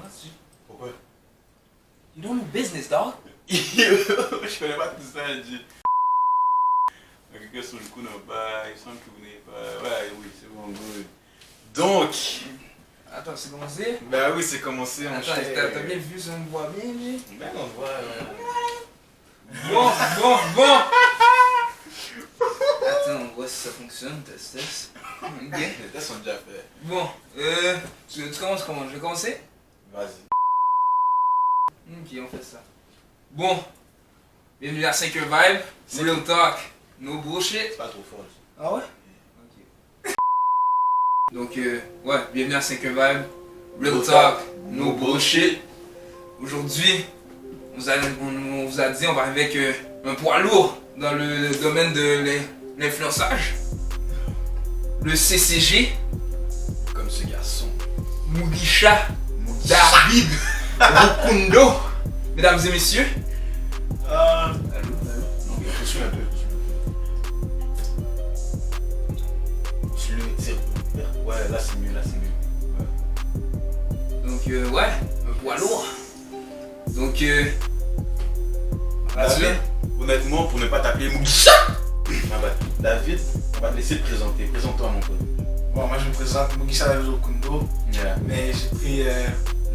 Vas-y. Pourquoi? You don't know business, dog. Je connais pas tout ça, G. Quelqu'un sur le coup n'a pas, il semble que vous n'avez pas. Ouais, oui, c'est bon, good. Donc. Attends, c'est commencé? Bah oui, c'est commencé. Attends, t'as bien vu ça, on me voit bien, G? Ben on voit. Bon. Attends, on voit si ça fonctionne, test. Ok. Les tests sont déjà faits. Bon, tu commences comment? Je vais commencer? Vas-y. Ok, on fait ça. Bon, bienvenue à 5 Vibe, Real Talk, no bullshit. C'est pas trop fort. Ah ouais? Ok. Donc, ouais, bienvenue à 5 Vibe, Real Talk, no bullshit. Aujourd'hui, on vous a dit on va arriver avec un poids lourd dans le domaine de l'influençage. Le CCG, Comme ce garçon. Mugisha David Rukundo. Mesdames et messieurs. Non, mais attention un peu. Ouais, là c'est mieux, Ouais. Donc, ouais, un poids lourd. Donc, David, honnêtement, pour ne pas t'appeler Mugisha, David, on va te laisser te présenter. Présente-toi, mon pote. Bon, moi je me présente Mugisha David Rukundo, Yeah. mais j'ai pris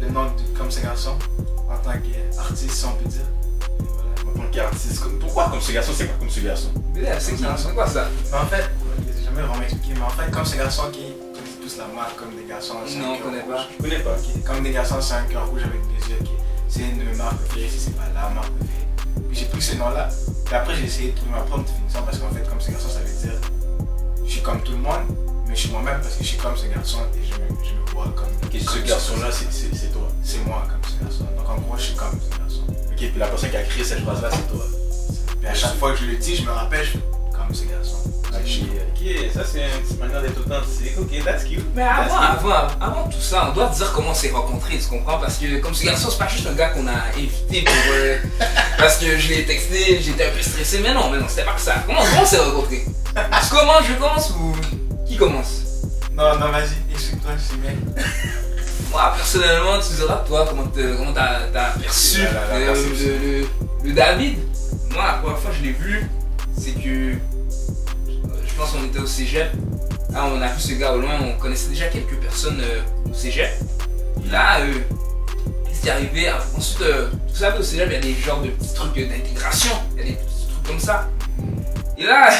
le nom de Comme ce garçon en tant qu'artiste, si on peut dire. Et voilà. En tant qu'artiste, pourquoi comme ce garçon? C'est quoi comme ce garçon? c'est quoi ça? Mais en fait, j'ai jamais vraiment expliqué, mais en fait, Comme ce garçon qui connaît tous la marque Comme des garçons, c'est Non, un on cœur connaît rouge. pas. Je connais pas. Comme des garçons, c'est un cœur rouge avec des yeux. C'est une de mes marques préférées, si c'est pas la marque préférée. Puis j'ai pris ce nom-là, et après j'ai essayé de trouver ma propre définition parce qu'en fait, Comme ce garçon, ça veut dire je suis comme tout le monde, mais je suis moi-même parce que je suis comme ce garçon et je me vois comme. Ok, ce comme garçon-là, c'est toi. C'est moi comme ce garçon. Donc en gros, je suis comme ce garçon. Ok, puis la personne qui a créé cette phrase-là, c'est toi. Et à chaque fois que je le dis, je me rappelle, je fais comme ce garçon. Ok, ça c'est une petite manière d'être authentique. Ok, that's cute. Mais avant tout ça, on doit dire comment on s'est rencontrés, tu comprends? Parce que comme ce garçon, c'est pas juste un gars qu'on a invité pour... parce que je l'ai texté, j'étais un peu stressé, mais non, c'était pas que ça. Comment on s'est rencontrés? Comment je commence ou qui commence? Non, vas-y, explique-toi, je sais bien. Moi, personnellement, tu diras, toi, comment t'as perçu le David? Moi, la première fois que je l'ai vu, c'est que je pense qu'on était au cégep. Ah, on a vu ce gars au loin, on connaissait déjà quelques personnes au cégep. Et là, qu'est-ce qui est arrivé? Ensuite, vous savez, au cégep, il y a des genres de petits trucs d'intégration, il y a des petits trucs comme ça. Et là,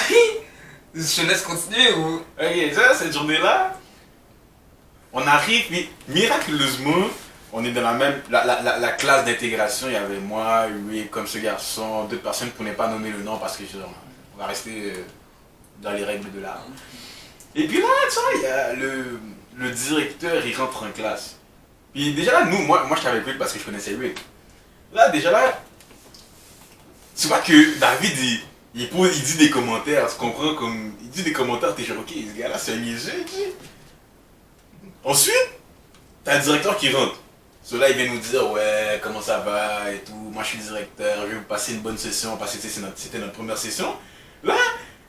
je te laisse continuer ou. Ok, ça, cette journée-là, on arrive, mais miraculeusement, on est dans la même la classe d'intégration. Il y avait moi, lui, comme ce garçon, deux personnes pour ne pas nommer le nom parce que on va rester dans les règles de l'art. Et puis là, tu vois, il y a le directeur, il rentre en classe. Puis déjà là, moi je t'avais pris parce que je connaissais lui. Là, déjà là, tu vois que David, il dit des commentaires, tu comprends? Comme, il dit des commentaires, t'es genre, ok, ce gars-là, c'est un niaiseux. Ensuite, t'as le directeur qui rentre. Ceux-là, il vient nous dire, ouais, comment ça va et tout. Moi, je suis le directeur, je vais vous passer une bonne session parce que c'était notre première session. Là,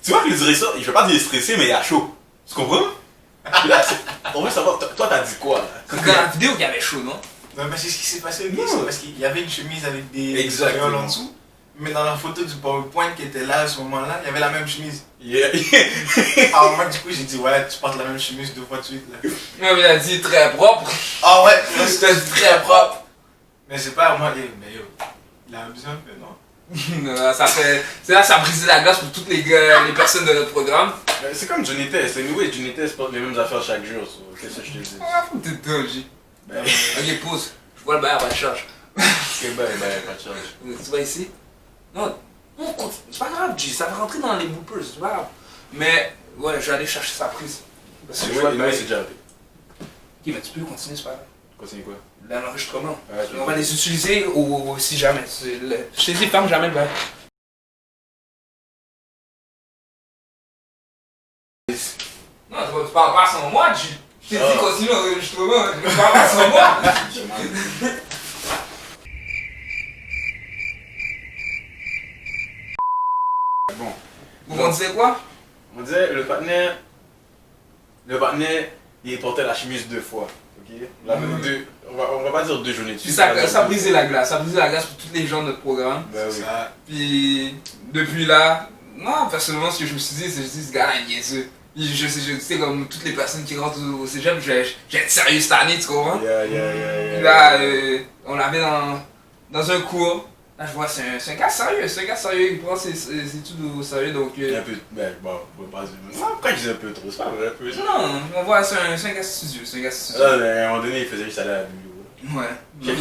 tu vois que le directeur, je vais pas dire stressé, mais il a chaud. Tu comprends? Et là, on veut savoir, toi, t'as dit quoi là? C'est dans la vidéo qu'il y avait chaud, non? Non, mais c'est ce qui s'est passé, c'est parce qu'il y avait une chemise avec des Exactement. rayons en dessous. Mais dans la photo du PowerPoint qui était là à ce moment-là, il y avait la même chemise. Yeah. Alors moi, du coup, j'ai dit, ouais, tu portes la même chemise 2 fois de suite. Là. Non, mais il a dit très propre. Ah ouais, C'était très propre. Mais c'est pas à moi, mais yo, il a besoin, mais non. Ça fait. C'est là, ça a brisé la glace pour toutes les personnes de notre programme. C'est comme Johnny Test. Anyway, Johnny Test porte les mêmes affaires chaque jour. Qu'est-ce que je te dis? Ah, t'es dingue. Ben, Ok, pause. Je vois le bail à pas de charge. ok, ben, pas de charge. Tu vas ici? Non, c'est pas grave, G. Ça va rentrer dans les bloopers, c'est pas grave. Mais, ouais, je vais aller chercher sa prise. Parce que je vois le Ouais, bail. c'est déjà arrivé. Ok, mais tu peux continuer, c'est pas grave. Continue quoi? L'enregistrement. Ouais, On va les utiliser si jamais. Je t'ai dit, ferme jamais le bail. Non, tu parles pas sans moi, G. Je t'ai dit, continue l'enregistrement. Tu parles pas sans moi. Bon. Vous disait quoi? On disait le partenaire, il portait la chemise 2 fois. Ok. Là, on va pas dire 2 journées de Puis suite. ça a brisé la glace. Ça a brisé la glace pour tous les gens de notre programme. Ben oui. Ça, Puis depuis là, moi personnellement, ce que je me suis dit, c'est que je dis, ce gars-là est niaiseux. Puis je sais, comme toutes les personnes qui rentrent au cégep, je vais être sérieux cette année, tu comprends? Yeah. Puis là, on l'avait dans un cours. Là, je vois, c'est un gars sérieux, il prend ses études au sérieux, donc... Il y a un peu. Ben, bon, on va pas dire. Non, pourquoi je dis un peu trop? C'est pas vrai, un peu. Non, on voit, c'est un gars studieux, Ah, mais à un moment donné, il faisait juste aller à la biblio. Ouais. Je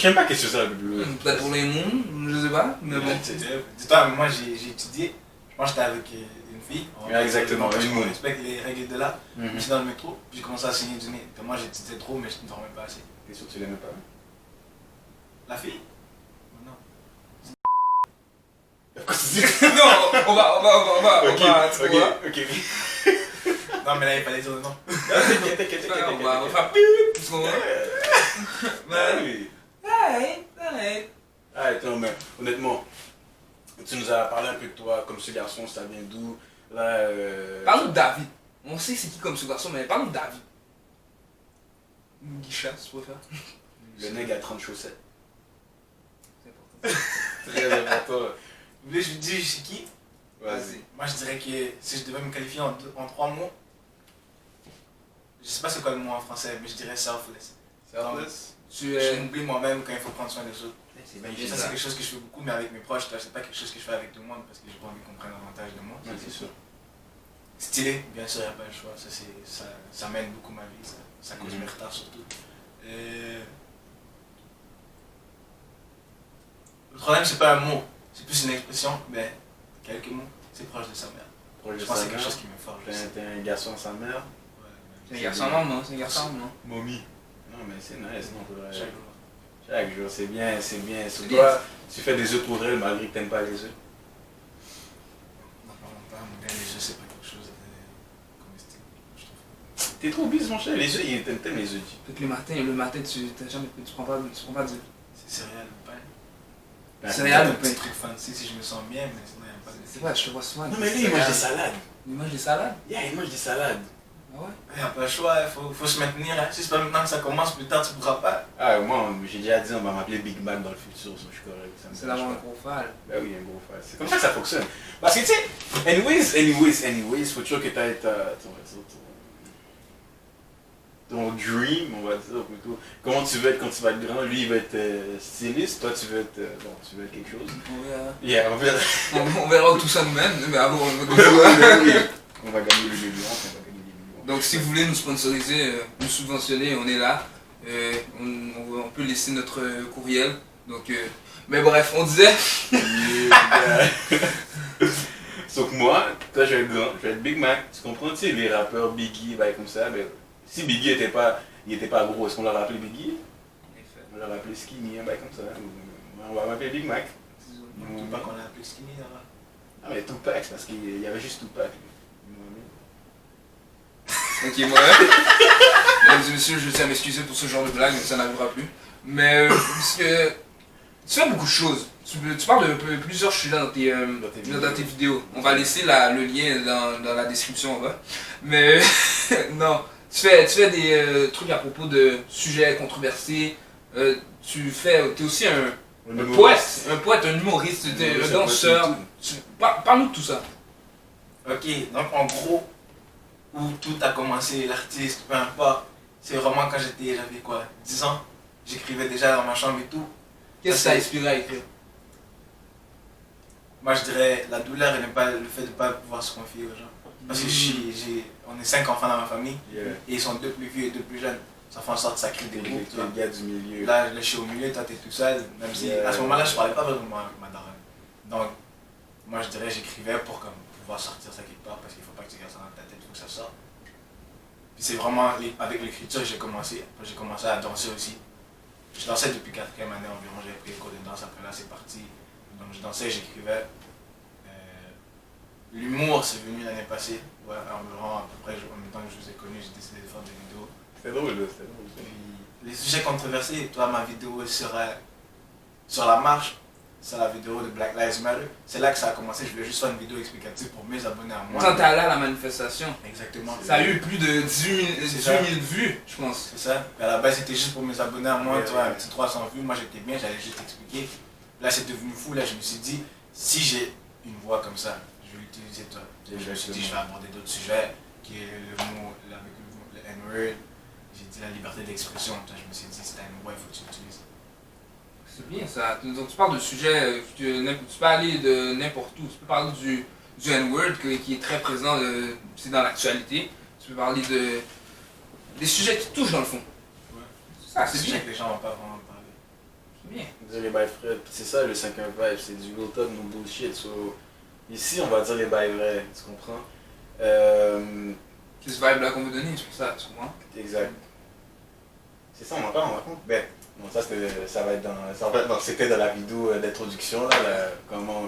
sais pas qu'est-ce que c'est la biblio. Peut-être pour les mondes, je sais pas, mais bon. Dis-toi, moi j'ai étudié, je pense que j'étais avec une fille. Ouais, exactement, une Je moune. respecte les règles de là. Mhm. J'étais dans le métro, puis j'ai commencé à saigner du nez. Moi j'étudiais trop, mais je ne dormais pas assez. T'es sûr que tu l'aimais pas? La fille? Non. Pourquoi tu dis? Non, on va, tu vois. Ok. Non, mais là il fallait dire non. T'inquiète. On va faire pip, tu comprends? Ah oui. Ouais. Ah, attends, mais honnêtement, tu nous as parlé un peu de toi, comme ce garçon, ça vient d'où? Là, Parle-nous de David. On sait c'est qui comme ce garçon, mais parle-nous de David. Guicha, si tu préfères. le nègre à 30 chaussettes. C'est important. Très important. Vous voulez que je vous dise c'est qui? Vas-y. Moi je dirais que si je devais me qualifier en 3 mots, je sais pas c'est quoi le mot en français, mais je dirais selfless. Selfless? Tu Je es. m'oublie moi-même quand il faut prendre soin des autres. C'est Et ça c'est quelque chose que je fais beaucoup, mais avec mes proches, c'est pas quelque chose que je fais avec tout le monde parce que j'ai pas envie qu'on prenne avantage de moi. Ouais, c'est sûr. Stylé, bien sûr, il n'y a pas le choix. Ça mène beaucoup ma vie, ça cause mes retards surtout. Le problème, c'est pas un mot, c'est plus une expression, mais quelques mots, c'est proche de sa mère. Je pense que c'est quelque chose qui me forge. T'es un garçon à sa mère? C'est un garçon maman, c'est un garçon maman. Mommy. Non, mais c'est nice, non, pour Chaque jour. chaque jour, c'est bien. Sur C'est toi, tu fais des œufs pour elle malgré que t'aimes pas les œufs. Non, pas mais les œufs, c'est pas quelque chose de comestible, je trouve. T'es trop bise, mon cher. Les œufs, t'aimes les œufs. Peut-être le matin, tu prends pas de. C'est céréales, le pain. Céréales, un le pain. petit truc fancy si je me sens bien, mais sinon, il n'y a pas de. C'est vrai, je te vois souvent. Non, mais lui, il mange des salades. Il mange des salades? Yeah, il mange des salades. Ah ouais? Il n'y a pas le choix, il faut se maintenir. Hein. Si c'est pas maintenant que ça commence, plus tard tu ne pourras pas. Ah, moi, j'ai déjà dit, on va m'appeler Big Mac dans le futur, ça, je suis correct. Ça me C'est dérange d'avoir un pas. gros fall. Ben oui, un gros frère. C'est comme ça que ça fonctionne. Parce que tu sais, anyways, faut toujours que tu aies ton dream, on va dire plutôt. Comment tu veux être quand tu vas être grand. Lui, il va être styliste, toi, tu veux être, tu veux être quelque chose. On verra. Yeah, on verra. On verra où tout ça nous mène, mais avant, on va On va gagner le million, on va gagner les millions. Donc si vous voulez nous sponsoriser, nous subventionner, on est là. On peut laisser notre courriel. Donc, mais bref, on disait. Sauf que moi, toi, je vais être grand, je vais être Big Mac. Tu comprends, tu sais, les rappeurs Biggie, bah, comme ça, ben, si Biggie était pas gros, est-ce qu'on l'aurait appelé Biggie? On l'aurait appelé Skinny, bah, comme ça. On va m'appeler Big Mac. Je ne pas qu'on l'a appelé skinny là-bas. Ah, mais Tupac, c'est parce qu'il y avait juste Tupac. Ok, moi. Mesdames et messieurs, je tiens à m'excuser pour ce genre de blague, ça n'arrivera plus. Mais parce que tu fais beaucoup de choses. Tu parles de plusieurs sujets dans tes vidéos. On va laisser le lien dans la description en bas. Mais non, tu fais des trucs à propos de sujets controversés. T'es aussi un poète, un humoriste, un danseur. Parle-nous de tout ça. Ok, donc en gros, où tout a commencé, l'artiste, peu importe, c'est vraiment quand j'avais quoi, 10 ans, j'écrivais déjà dans ma chambre et tout. Qu'est-ce qui t'a inspiré à écrire? Moi je dirais la douleur et le fait de ne pas pouvoir se confier aux gens. Parce que on est 5 enfants dans ma famille, et ils sont 2 plus vieux et 2 plus jeunes. Ça fait en sorte que ça crée des groupes. Le gars du milieu. Là, je suis au milieu, toi t'es tout seul, même si à ce moment-là je parlais pas vraiment avec ma daronne. Donc, moi je dirais j'écrivais pour pouvoir sortir ça quelque part parce qu'il faut pas que tu gardes ça dans ta tête, il faut que ça sorte. Puis c'est vraiment avec l'écriture que j'ai commencé. Après, j'ai commencé à danser aussi. Je dansais depuis 4e année environ, j'avais pris les cours de danse, après là c'est parti. Donc je dansais, j'écrivais. L'humour c'est venu l'année passée, ouais, environ à peu près en même temps que je vous ai connu, j'ai décidé de faire des vidéos. C'est drôle, c'est drôle. Puis les sujets controversés, toi ma vidéo sur la marche, sur la vidéo de Black Lives Matter. C'est là que ça a commencé. Je voulais juste faire une vidéo explicative pour mes abonnés à moi. Quand t'es allé à la manifestation, Exactement. ça a eu plus de 18 000 vues, je pense. C'est ça. À la base, c'était juste pour mes abonnés à moi, Ouais, tu vois, ouais. un petit 300 vues. Moi, j'étais bien, j'allais juste expliquer. Là, c'est devenu fou. Là, je me suis dit, si j'ai une voix comme ça, je vais l'utiliser, toi. Je me suis dit, je vais aborder d'autres sujets, qui est le mot, avec le N-word. J'ai dit la liberté d'expression. Je me suis dit, c'est une voix, il faut que tu l'utilises. C'est bien ça. Donc tu parles de sujets, tu peux aller de n'importe où. Tu peux parler du N-word qui est très présent, c'est dans l'actualité. Tu peux parler des sujets qui touchent dans le fond. Ouais. C'est ça, c'est bien. que les gens vont pas vraiment parler. C'est bien. Dire les bails frais, c'est ça le 5-1 vibe, c'est du real talk, no bullshit. So, ici, on va dire les bails vrais, tu comprends? C'est ce vibe-là qu'on veut donner, c'est pour ça, tu comprends? Exact. C'est ça, on en raconte. Ben, non, ça va être dans, c'était dans la vidéo d'introduction, là, comment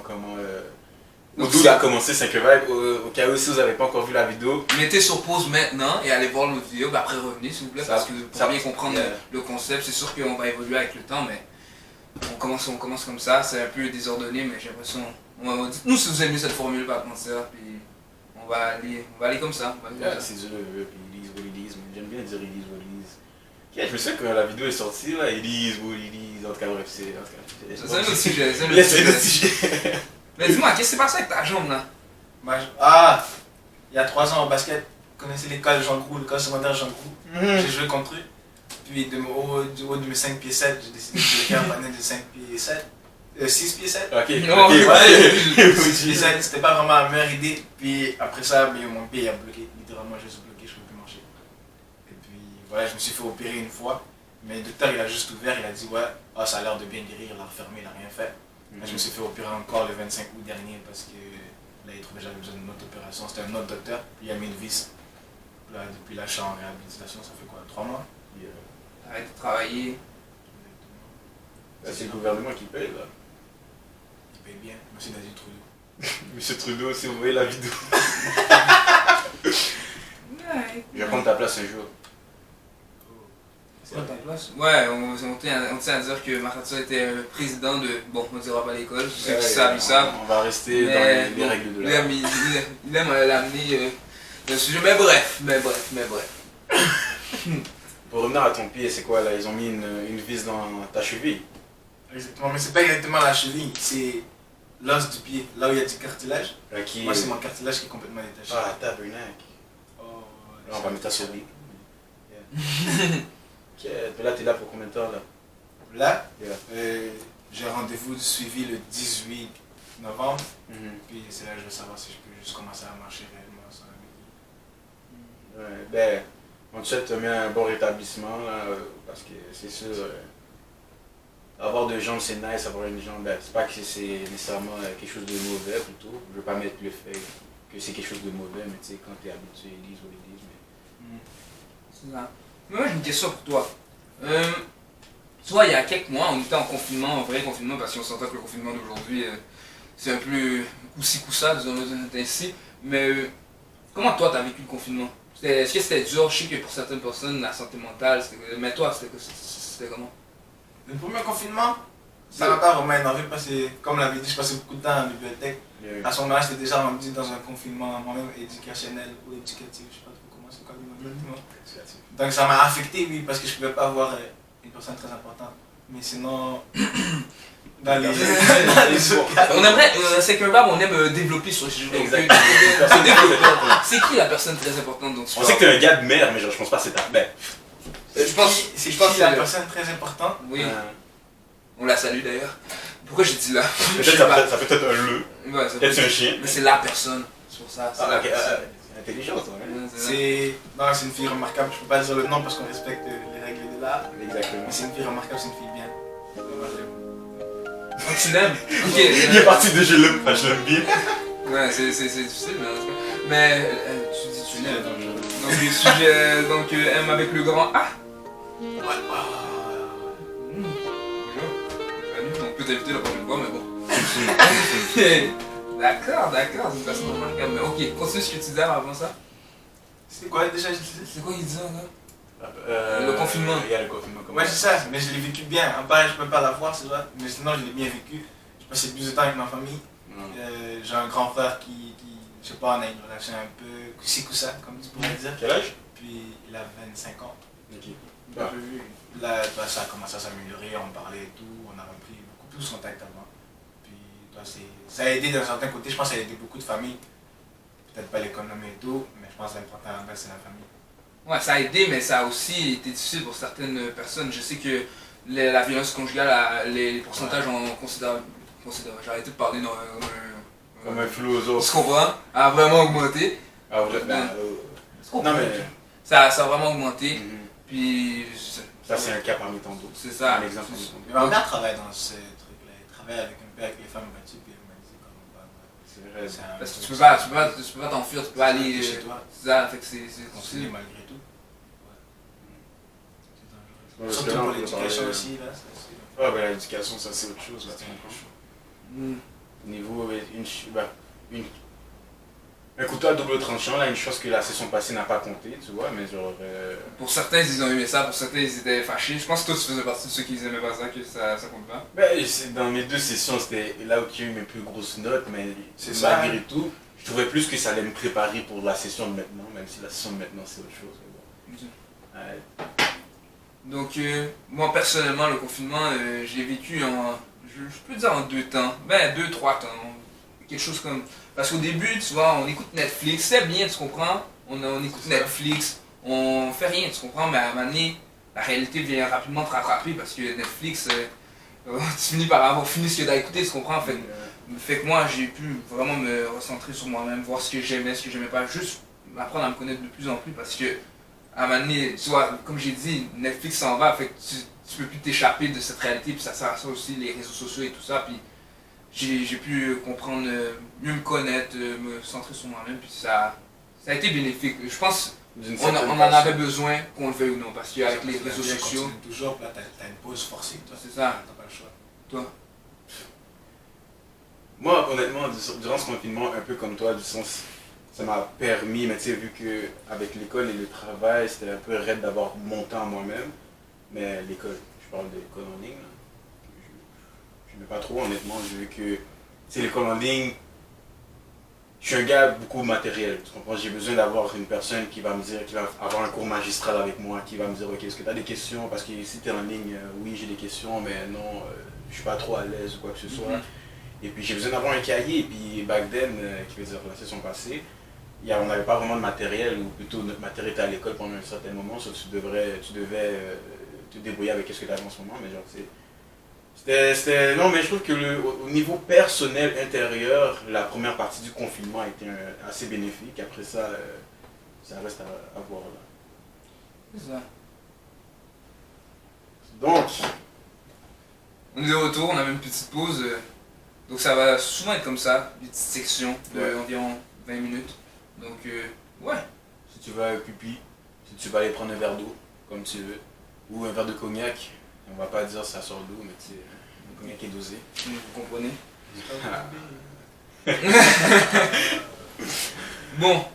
Donc, Odoo a commencé 5 vibe, au cas où si vous n'avez pas encore vu la vidéo. Mettez sur pause maintenant et allez voir l'autre vidéo, après revenez s'il vous plaît, Ça- parce que pour ça- bien comprendre yeah. le concept, c'est sûr qu'on va évoluer avec le temps, mais on commence comme ça, c'est un peu désordonné, mais j'ai l'impression, dites-nous si vous aimez cette formule, pas de mentir, puis on va aller comme ça. On va aller comme ça. C'est Dieu le veut, puis il is what it is, mais j'aime bien dire il is what it is. Yeah, je me souviens quand la vidéo est sortie, là, il is what it is, en tout cas bref, c'est... C'est un autre sujet, c'est un autre Laissez le sujet. sujet. Mais dis-moi, qu'est-ce qui s'est passé avec ta jambe là? Il y a 3 ans au basket, vous connaissez l'école Jean Groux, l'école secondaire Jean Groux. J'ai joué contre eux. Puis du haut de mes 5 pieds 7, j'ai décidé de bloquer un panel de 5 pieds 7. 6 pieds 7. Ok, Non, ok, ouais. 6 pieds 7, c'était pas vraiment la meilleure idée. Puis après ça, mon pied a bloqué. Littéralement, je suis bloqué, je ne peux plus marcher. Et puis voilà, je me suis fait opérer une fois. Mais le docteur, il a juste ouvert, il a dit ouais, ça a l'air de bien guérir, il a refermé, il n'a rien fait. Je me suis fait opérer encore le 25 août dernier parce que là, il trouvait que j'avais besoin d'une autre opération. C'était un autre docteur, puis il a mis une vis. Là, depuis là, je suis en réhabilitation, ça fait quoi, 3 mois? Arrête de travailler. Là, c'est le gouvernement qui paye, là. Il paye bien, merci David Trudeau. Monsieur Trudeau, si vous voyez la vidéo. Ouais. Je vais prendre ta place un jour. C'est ta place? Ouais, on tient à dire que Mahatma était président de. Bon, on dira pas l'école, ceux qui savent, ils savent. On va rester Mais dans les bon, règles de il l'art. aime, il aime l'amener le sujet, mais bref. Pour revenir à ton pied, c'est quoi là? Ils ont mis une vis dans ta cheville. Exactement, mais c'est pas exactement la cheville, c'est l'os du pied, là où il y a du cartilage. Qui... Moi, c'est mon cartilage qui est complètement détaché. Ah, tabernacle. Oh, ouais, Là, on va mettre ça sur lui. Ok, mais là, t'es là pour combien de temps là? Là, Yeah. j'ai rendez-vous de suivi le 18 novembre. Mhm. Puis c'est là que je veux savoir si je peux juste commencer à marcher réellement sans la béquille. Ouais, ben, on te souhaite un bon rétablissement là, parce que c'est sûr, avoir deux jambes c'est nice, avoir une jambe, ben, c'est pas que c'est nécessairement quelque chose de mauvais plutôt. Je veux pas mettre le fait que c'est quelque chose de mauvais, mais tu sais, quand t'es habitué, ils disent ou ils disent. Mais... C'est ça. Mais moi j'ai une question pour toi. Toi, il y a quelques mois, on était en confinement, en vrai confinement, parce qu'on s'entend que le confinement d'aujourd'hui, c'est un peu coup-ci, coup-ça, disons-le ainsi. Mais comment toi, t'as vécu le confinement? Est-ce que c'était dur? Je sais que pour certaines personnes, la santé mentale, mais toi, c'était comment? Le premier confinement, ça m'a pas vraiment énervé parce que, comme l'avait dit, je passais beaucoup de temps à la bibliothèque. À ce moment-là, j'étais déjà rendu dans un confinement moi-même éducationnel ou éducatif, je sais pas trop comment c'est quoi le mot exactement. Donc ça m'a affecté, oui, parce que je pouvais pas voir une personne très importante. Mais sinon, dans les On aimerait, c'est qu'un verbe, on aime développer sur ce sujet. Exactement. C'est qui la personne très importante dans ce On sait que t'es un gars de merde, mais genre, je pense pas que c'est ta. Ben, Je pense, c'est je pense qui la que- personne très importante. Oui, on la salue d'ailleurs. Pourquoi j'ai dit là? peut-être ça peut être un le, Ouais, ça peut-être c'est peut- un chien. Mais c'est la personne, c'est pour ça. C'est Ah, la ok, personne. intelligent, toi, hein. Ouais, c'est ça. C'est une fille remarquable, je peux pas dire le nom parce qu'on respecte les règles de l'art. Exactement. Mais c'est une fille remarquable, c'est une fille bien. Moi, je l'aime. Oh, tu l'aimes? Ok. Il est parti de je l'aime, enfin, je l'aime bien. Ouais, c'est difficile, mais en tout cas. Mais tu dis tu Sujet l'aimes. dangereux. Donc, le sujet, donc M avec le grand A. Ouais, Bonjour. On peut t'inviter la prochaine fois, mais bon. D'accord, c'est une personne remarquable. Mais ok, continue ce que tu disais avant ça. c'est quoi déjà? C'est quoi il disait là? Le confinement. Il y a le confinement. Ouais, c'est ça, mais je l'ai vécu bien. En pareil, je peux pas la voir, c'est vrai. Mais sinon, je l'ai bien vécu. Je passer plus de temps avec ma famille. J'ai un grand frère qui, je sais pas, on a une relation un peu coussi-coussa, comme tu pourrais dire. Quel âge? Puis il a 25 ans. Ok. Bah, là, bah, ça a commencé à s'améliorer, on parlait et tout, on a repris beaucoup plus contact avant. Puis bah, ça a aidé d'un certain côté, je pense que ça a aidé beaucoup de familles. Peut-être pas l'économie et tout, mais je pense que l'important à la base c'est la famille. Ouais, ça a aidé, mais ça a aussi été difficile pour certaines personnes. Je sais que la violence conjugale, les pourcentages ont considérable. J'ai arrêté de parler dans Comme un philosophe. Tu comprends? A vraiment augmenté. Ah, vrai? Non, mais. Ça a vraiment augmenté. Puis. Ça, c'est un cas parmi tant d'autres. C'est ça. Un exemple parmi tant Mais d'autres. ma mère travaille dans ce truc-là, elle travaille un peu avec les femmes battues, puis elle m'a dit comme bah, C'est vrai. Parce que tu peux pas t'enfuir, tu peux pas aller chez toi. C'est ça, fait que c'est Continuer difficile. malgré tout. Ouais, Surtout parce que là, pour on peut l'éducation parler- aussi, là. c'est- Ah, ben l'éducation, ça c'est autre chose. Là, c'est un peu chaud. Niveau, un couteau à double tranchant, là, une chose que la session passée n'a pas compté, tu vois, mais genre. Pour certains, ils ont aimé ça, pour certains, ils étaient fâchés. Je pense que toi, tu faisais partie de ceux qui aimaient pas ça, que ça compte pas. Ben, dans mes deux sessions, c'était là où j'ai eu mes plus grosses notes, mais C'est ça, malgré tout, je trouvais plus que ça allait me préparer pour la session de maintenant, même si la session de maintenant c'est autre chose. Mais bon. Ouais. Donc, moi, personnellement, le confinement, j'ai vécu je peux dire en deux temps. Ben, deux, trois temps. Quelque chose comme. Parce qu'au début, tu vois, on écoute Netflix, c'est bien, tu comprends? On écoute Netflix, on fait rien, tu comprends? Mais à un moment donné, la réalité vient rapidement te rattraper parce que Netflix, tu finis par avoir fini ce que tu as écouté, tu comprends? Fait que moi, j'ai pu vraiment me recentrer sur moi-même, voir ce que j'aimais, ce que j'aimais pas, juste apprendre à me connaître de plus en plus parce que, à un moment donné, tu vois, comme j'ai dit, Netflix s'en va, fait que tu peux plus t'échapper de cette réalité, puis ça sert à ça aussi, les réseaux sociaux et tout ça, puis j'ai pu comprendre, mieux me connaître, me centrer sur moi-même, puis ça a été bénéfique. Je pense on en avait besoin, qu'on le veuille ou non, parce qu'avec les réseaux sociaux. Toujours, là, t'as une pause forcée, toi. C'est ça. T'as pas le choix. Toi. Moi, honnêtement, durant ce confinement, un peu comme toi, du sens, ça m'a permis, mais tu sais, vu qu'avec l'école et le travail, c'était un peu raide d'avoir mon temps moi-même, mais l'école, je parle de l'école en ligne, là. Je n'aime pas trop, honnêtement, vu que, c'est l'école en ligne, je suis un gars beaucoup matériel, tu comprends? J'ai besoin d'avoir une personne qui va me dire, qui va avoir un cours magistral avec moi, qui va me dire, ok, est-ce que tu as des questions? Parce que si tu es en ligne, oui, j'ai des questions, mais non, je suis pas trop à l'aise ou quoi que ce soit. Et puis j'ai besoin d'avoir un cahier, et puis back then, qui veut dire la session passée, on n'avait pas vraiment de matériel, ou plutôt notre matériel était à l'école pendant un certain moment, sauf que tu devais te débrouiller avec ce que tu avais en ce moment, mais genre, non, mais je trouve que au niveau personnel, intérieur, la première partie du confinement a été assez bénéfique. Après ça, ça reste à voir là. C'est ça. Donc, On est de retour, on avait une petite pause. Donc ça va souvent être comme ça, des petites sections d'environ 20 minutes. Donc, ouais. si tu vas à pipi, si tu vas aller prendre un verre d'eau, comme tu veux, ou un verre de cognac, on va pas dire ça sort d'eau, mais tu sais, le cognac est dosé. Vous comprenez? Bon,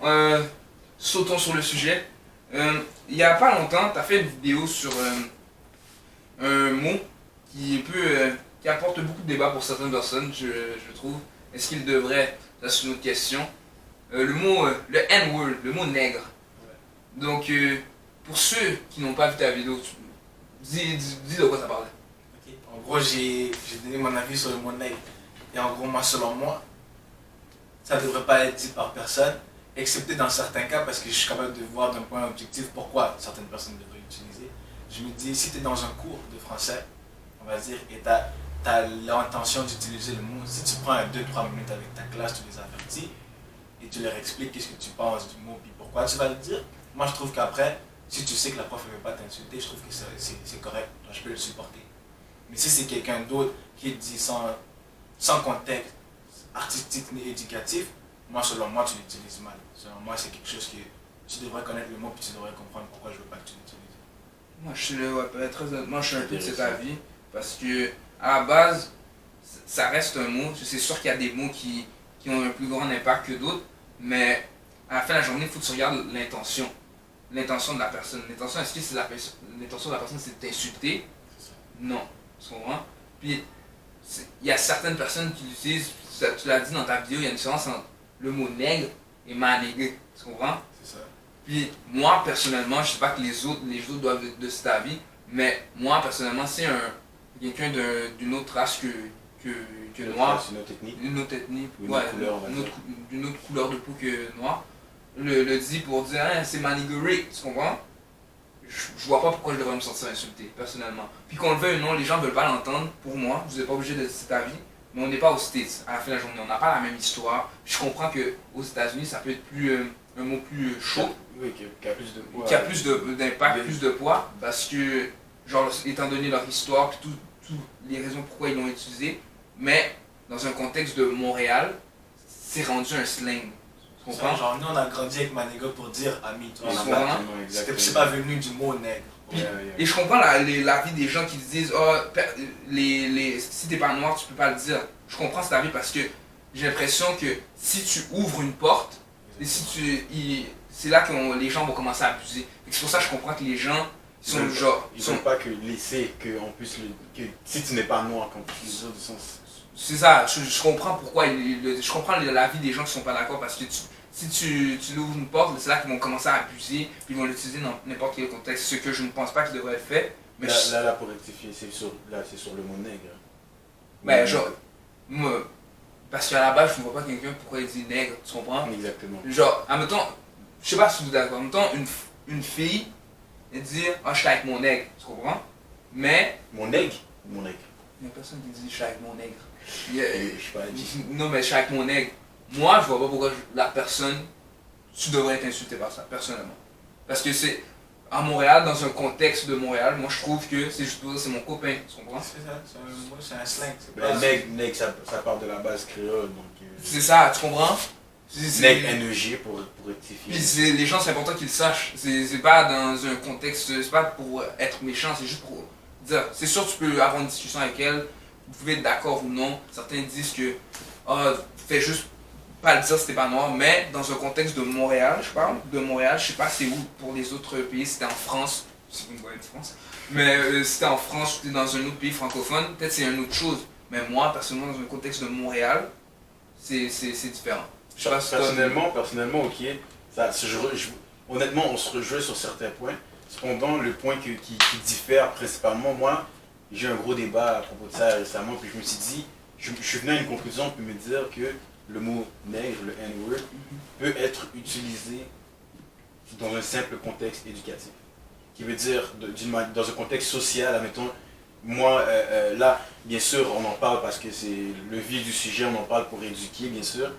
sautons sur le sujet. Il y a pas longtemps, tu as fait une vidéo sur un mot qui apporte beaucoup de débats pour certaines personnes, je trouve. Est-ce qu'il devrait, ça c'est une autre question, le mot, le N-word, le mot nègre. Donc, pour ceux qui n'ont pas vu ta vidéo, dis de quoi ça parlait. Okay. En gros, j'ai donné mon avis sur le mot nègre. Et en gros, moi, selon moi, ça ne devrait pas être dit par personne, excepté dans certains cas, parce que je suis capable de voir d'un point objectif pourquoi certaines personnes devraient l'utiliser. Je me dis, si tu es dans un cours de français, on va dire, et tu as l'intention d'utiliser le mot, si tu prends 2-3 minutes avec ta classe, tu les avertis, et tu leur expliques qu'est-ce que tu penses du mot, puis pourquoi tu vas le dire, moi je trouve qu'après, si tu sais que la prof ne veut pas t'insulter, je trouve que c'est correct, je peux le supporter. Mais si c'est quelqu'un d'autre qui le dit sans contexte artistique ni éducatif, moi selon moi tu l'utilises mal. Selon moi c'est quelque chose que tu devrais connaître le mot puis tu devrais comprendre pourquoi je veux pas que tu l'utilises. Moi je suis très honnêtement, je suis un peu de cet avis, parce que à la base, ça reste un mot. C'est sûr qu'il y a des mots qui ont un plus grand impact que d'autres, mais à la fin de la journée, il faut que tu regardes l'intention. L'intention de la personne. L'intention, est-ce que l'intention de la personne c'est de t'insulter? Non. Tu comprends? Puis, il y a certaines personnes qui l'utilisent, tu l'as dit dans ta vidéo, il y a une différence entre le mot nègre et manégue, tu comprends? C'est ça. Puis moi personnellement, je sais pas que les autres doivent être de cet avis, mais moi personnellement, c'est quelqu'un d'une autre race que noir, C'est une autre technique. une autre ethnie, Ou une autre couleur, on va dire. d'une autre couleur de peau que noir, le dit pour dire hein, c'est manigoré, tu comprends? Je vois pas pourquoi je devrais me sentir insulté, personnellement. Puis qu'on le veuille ou non, les gens veulent pas l'entendre, pour moi, vous n'êtes pas obligé de cet avis, mais on n'est pas aux States à la fin de la journée, on n'a pas la même histoire. Je comprends qu'aux États-Unis, ça peut être un mot plus chaud, Oui, qui a plus de poids. qui a plus d'impact, Oui. plus de poids, parce que, genre, étant donné leur histoire, puis toutes les raisons pourquoi ils l'ont utilisé, mais dans un contexte de Montréal, c'est rendu un slang. Tu comprends? Genre, nous, on a grandi avec Maniga pour dire ami, tu vois. Exactement. C'est pas venu du mot nègre. Et je comprends l'avis des gens qui disent oh, si t'es pas noir, tu peux pas le dire. Je comprends cet avis parce que j'ai l'impression que si tu ouvres une porte, et c'est là que les gens vont commencer à abuser. C'est pour ça que je comprends que les gens sont genre. Ils veulent pas que laisser qu'on puisse que si tu n'es pas noir, qu'on puisse le dire du sens. C'est ça, je comprends pourquoi, je comprends l'avis des gens qui sont pas d'accord parce que si tu ouvres une porte, c'est là qu'ils vont commencer à abuser, puis ils vont l'utiliser dans n'importe quel contexte, ce que je ne pense pas qu'ils devraient être fait. Mais Là, pour rectifier, c'est sur le mot nègre. ben, genre, moi, parce qu'à la base, je ne vois pas quelqu'un pourquoi il dit nègre, tu comprends? Exactement. Genre, admettons, je sais pas si vous êtes d'accord, admettons une fille, elle dit ah, je suis avec mon nègre, tu comprends? Mais, Mon nègre. il n'y a personne qui dit je suis avec mon nègre. Je sais pas, dit. Non, mais je suis avec mon nègre. Moi, je vois pas pourquoi la personne, tu devrais être insulté par ça, personnellement. Parce que c'est, à Montréal, dans un contexte de Montréal, moi je trouve que c'est juste pour dire c'est mon copain, tu comprends? C'est ça, c'est un slang. Nègre, ça part de la base créole, donc. C'est ça, tu comprends? Nègre NEG pour rectifier. Puis les gens, c'est important qu'ils le sachent. C'est pas dans un contexte, c'est pas pour être méchant, c'est juste pour dire. C'est sûr, tu peux avoir une discussion avec elle, vous pouvez être d'accord ou non. Certains disent que, fais juste pas le dire si t'es pas noir, mais dans un contexte de Montréal, je parle, de Montréal, je sais pas c'est où pour les autres pays, c'était en France, si vous me voyez de France, mais si t'es en France ou t'es dans un autre pays francophone, peut-être c'est une autre chose. Mais moi, personnellement, dans un contexte de Montréal, c'est différent. Je sais pas si Personnellement, ok. Honnêtement, on se rejoint sur certains points. Cependant, le point qui diffère principalement, moi, j'ai eu un gros débat à propos de ça récemment, puis je me suis dit, je suis venu à une conclusion pour me dire que le mot nègre, le N-word, peut être utilisé dans un simple contexte éducatif. Qui veut dire, dans un contexte social, admettons, moi, là, bien sûr, on en parle parce que c'est le vif du sujet, on en parle pour éduquer, bien sûr.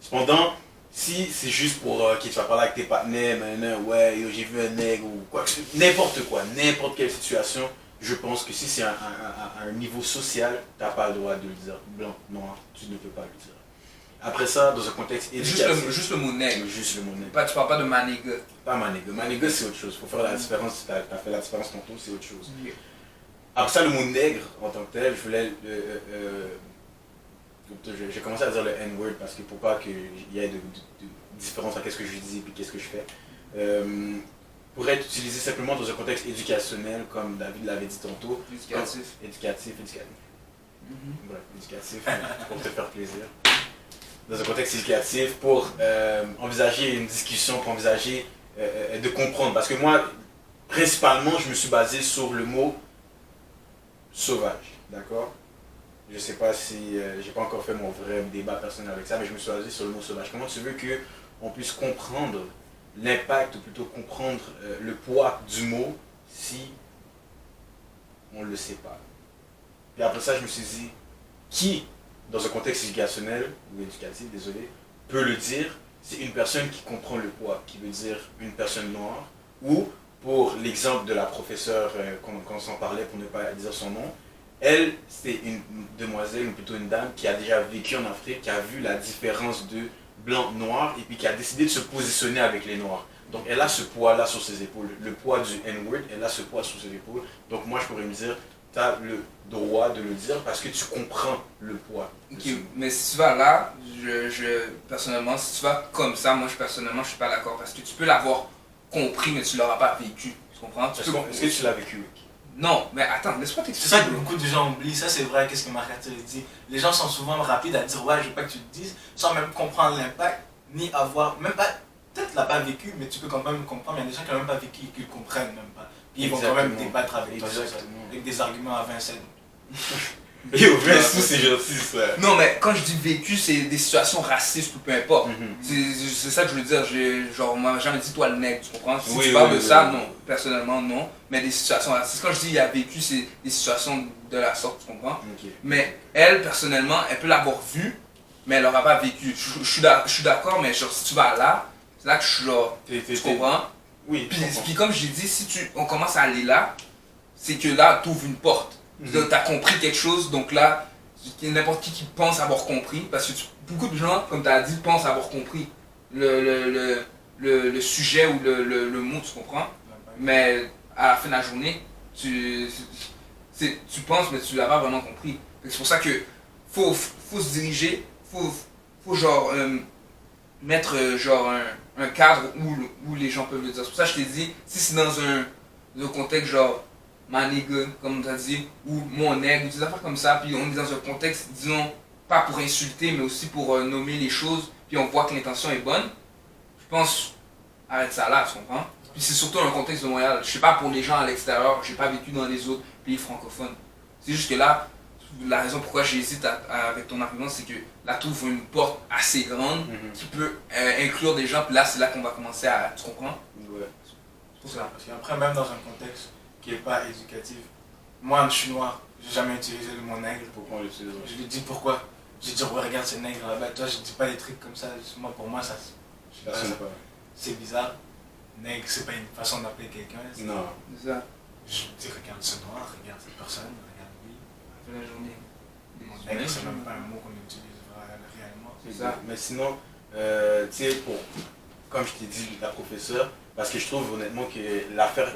Cependant, si c'est juste pour que tu vas parler avec tes partenaires, ouais, j'ai vu un nègre ou quoi, n'importe quelle situation, je pense que si c'est à un niveau social, tu n'as pas le droit de le dire. Blanc, noir, tu ne peux pas le dire. Après ça, dans un contexte éducatif. juste le mot nègre. Juste le mot nègre. Tu parles pas de maniga. Pas maniga. Maniga, c'est autre chose. Il faut faire la différence. Tu as fait la différence tantôt, c'est autre chose. Après ça, le mot nègre, en tant que tel, je voulais. J'ai commencé à dire le N-word parce que pour pas qu'il y ait de différence entre ce que je dis et qu'est-ce que je fais. Pour être utilisé simplement dans un contexte éducationnel, comme David l'avait dit tantôt. Éducatif. Bref, éducatif, pour te faire plaisir. Dans un contexte éducatif, pour envisager une discussion, pour envisager de comprendre. Parce que moi, principalement, je me suis basé sur le mot sauvage, d'accord? Je sais pas si, j'ai pas encore fait mon vrai débat personnel avec ça, mais je me suis basé sur le mot sauvage. Comment tu veux qu'on puisse comprendre l'impact, ou plutôt comprendre le poids du mot, si on ne le sait pas? Puis après ça, je me suis dit, qui, dans un contexte éducationnel, ou éducatif, désolé, peut le dire? C'est une personne qui comprend le poids, qui veut dire une personne noire, ou, pour l'exemple de la professeure qu'on s'en parlait, pour ne pas dire son nom, elle, c'est une demoiselle, ou plutôt une dame, qui a déjà vécu en Afrique, qui a vu la différence de blanc-noir, et puis qui a décidé de se positionner avec les noirs. Donc elle a ce poids-là sur ses épaules, le poids du N-word, elle a ce poids sur ses épaules. Donc moi je pourrais me dire, tu as le droit de le dire parce que tu comprends le poids. Okay, mais si tu vas là, personnellement, si tu vas comme ça, moi personnellement je suis pas d'accord parce que tu peux l'avoir compris mais tu l'auras pas vécu. Tu comprends? Est-ce que tu l'as vécu? Non, mais attends, laisse-moi C'est t'expliquer. ça que beaucoup de gens oublient, ça c'est vrai, qu'est-ce que Marc Arthur dit. Les gens sont souvent rapides à dire ouais, je veux pas que tu te dises, sans même comprendre l'impact, ni avoir, même pas, peut-être l'a pas vécu, mais tu peux quand même comprendre, il y a des gens qui n'ont même pas vécu et qui ne comprennent même pas. Puis ils vont quand même Exactement. débattre avec toi sur ça, Exactement. avec des arguments à Vincennes. Yo, merci, c'est gentil ça. Non, mais quand je dis vécu, c'est des situations racistes ou peu importe. Mhm. C'est ça que je veux dire. Genre, moi, jamais dit toi le nègre, tu comprends? Si Oui, tu parles oui, de oui, ça, oui. non. Personnellement, non. Mais des situations racistes. Quand je dis il a vécu, c'est des situations de la sorte, tu comprends? Ok. Mais elle, personnellement, elle peut l'avoir vu, mais elle l'aura pas vécu. Je suis d'accord, mais genre, si tu vas là, c'est là que je suis genre, tu comprends? Oui, Puis, je comprends. puis comme j'ai dit, si on commence à aller là, c'est que là, tu ouvres une porte. Mhm. Tu as compris quelque chose, donc là, n'importe qui pense avoir compris, parce que beaucoup de gens, comme tu as dit, pensent avoir compris le sujet ou le mot, tu comprends? Mais à la fin de la journée, tu penses, mais tu l'as pas vraiment compris. C'est pour ça que faut se diriger, faut genre mettre genre un cadre où les gens peuvent le dire. C'est pour ça que je t'ai dit, si c'est dans un contexte genre ma nigga, comme tu as dit, ou mon nègre, ou des affaires comme ça, puis on est dans un contexte, disons, pas pour insulter, mais aussi pour nommer les choses, puis on voit que l'intention est bonne, je pense, arrête ça là, tu comprends? Puis c'est surtout un contexte de Montréal. Je sais pas pour les gens à l'extérieur, j'ai pas vécu dans les autres pays francophones. C'est juste que là, la raison pourquoi j'hésite avec ton argument, c'est que là, tu ouvres une porte assez grande Mhm. qui peut inclure des gens, puis là, c'est là qu'on va commencer à. Tu comprends? Ouais. C'est pour ça. Parce qu'après, même dans un contexte qui n'est pas éducatif, moi je suis noir, j'ai jamais utilisé le mot nègre. Pourquoi on l'utilise? Je lui dis pourquoi. Je lui dis ouais, regarde ce nègre là-bas, toi je dis pas des trucs comme ça, moi pour moi ça je sais pas, Personne pas. c'est bizarre. Nègre c'est pas une façon d'appeler quelqu'un. Non. C'est ça. Je dis regarde ce noir, regarde cette personne, regarde lui. Après la journée. Nègre c'est même pas un mot qu'on utilise réellement. C'est ça. Mais sinon, tu sais, comme je t'ai dit, la professeure, parce que je trouve honnêtement que l'affaire,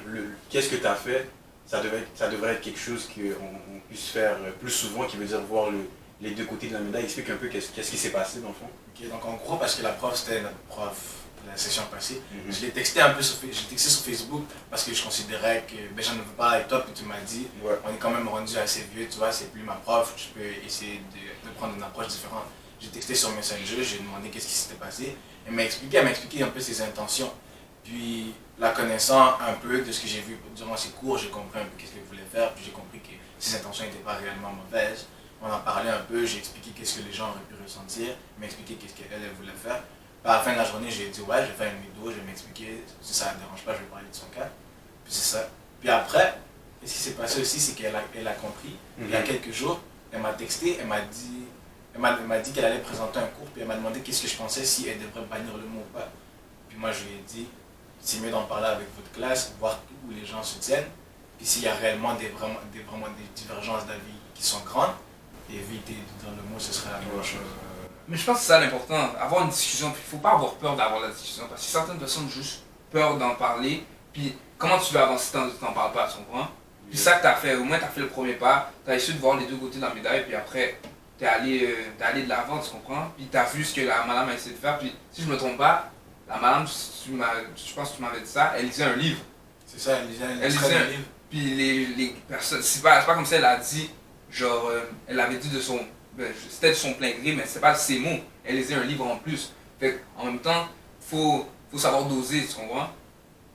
qu'est-ce que tu as fait, ça devrait être quelque chose qu'on puisse faire plus souvent, qui veut dire voir les deux côtés de la médaille. Explique un peu qu'est-ce qui s'est passé dans le fond. Ok, donc en gros, parce que la prof c'était notre prof de la session passée, Mhm. je l'ai texté un peu sur Facebook parce que je considérais que ben, j'en veux pas avec toi, puis tu m'as dit Ouais. on est quand même rendu assez vieux, tu vois, c'est plus ma prof, je peux essayer de prendre une approche différente. J'ai texté sur Messenger, j'ai demandé qu'est-ce qui s'était passé, elle m'a expliqué un peu ses intentions. Puis la connaissant un peu de ce que j'ai vu durant ses cours, j'ai compris un peu qu'est-ce qu'elle voulait faire, puis j'ai compris que ses intentions n'étaient pas réellement mauvaises. On en parlait un peu, j'ai expliqué qu'est-ce que les gens auraient pu ressentir, elle m'a expliqué qu'est-ce qu'elle voulait faire. Puis à la fin de la journée, j'ai dit ouais, je vais faire une vidéo, je vais m'expliquer, si ça ne dérange pas, je vais parler de son cas. Puis c'est ça. Puis après, ce qui s'est passé aussi, c'est qu'elle a compris. Il y a quelques jours, elle m'a texté, elle m'a dit qu'elle allait présenter un cours, puis elle m'a demandé qu'est-ce que je pensais si elle devrait bannir le mot ou pas. Puis moi je lui ai dit, c'est mieux d'en parler avec votre classe, voir où les gens se tiennent, puis s'il y a réellement des divergences d'avis qui sont grandes, éviter de dire le mot, ce serait la meilleure chose. Mais je pense que c'est ça l'important, avoir une discussion, puis il faut pas avoir peur d'avoir la discussion, parce que certaines personnes ont juste peur d'en parler, puis comment tu veux avancer tant que tu n'en parles pas, tu comprends? Puis ça que tu as fait, au moins tu as fait le premier pas, tu as essayé de voir les deux côtés de la médaille, puis après tu es allé de l'avant, tu comprends? Puis tu as vu ce que la madame a essayé de faire, puis si je me trompe pas, la madame, je pense que tu m'avais dit ça, elle lisait un livre. C'est ça, elle lisait Elle lisait un livre. Puis les personnes, c'est pas comme ça, elle a dit, genre, elle avait dit de son, c'était de son plein gré, mais c'est pas ses mots. Elle lisait un livre en plus. Fait en même temps, faut savoir doser, tu comprends?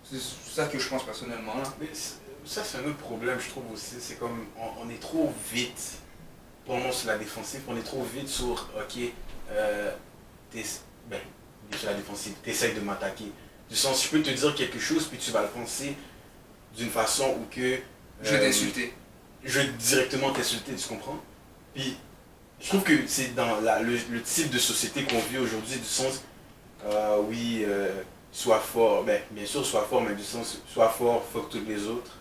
C'est ça que je pense personnellement là. Mais ça, c'est un autre problème, je trouve aussi. C'est comme, on est trop vite, pendant sur la défensive, on est trop vite sur, ok, sur la défensive, t'essayes de m'attaquer. Du sens, je peux te dire quelque chose, puis tu vas le penser d'une façon où que... Je vais t'insulter. Je vais directement t'insulter, tu comprends? Puis, je trouve que c'est dans le type de société qu'on vit aujourd'hui, du sens, oui, sois fort, bien sûr, sois fort, mais du sens, sois fort, fuck tous les autres.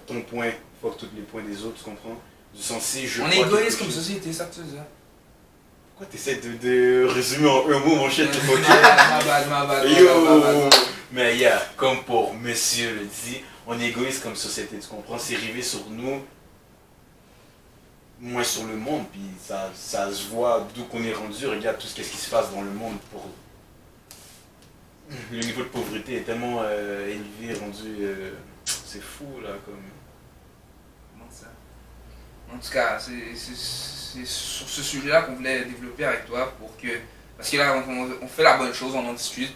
Ton point, fuck tous les points des autres, tu comprends? Du sens, si je On crois est égoïste quelque comme chose- société, ça que tu dis. Pourquoi t'essaies de résumer en un mot, mon cher, t'es fucké? Ma bad. Yo! Mais yeah, comme pour monsieur le dit, on est égoïste comme société, tu comprends? C'est arrivé sur nous, moins sur le monde, puis ça se voit d'où qu'on est rendu. Regarde tout ce qui se passe dans le monde pour... Le niveau de pauvreté est tellement élevé, rendu... c'est fou, là, comme... tout cas, c'est sur ce sujet-là qu'on voulait développer avec toi parce que là, on fait la bonne chose, on en discute,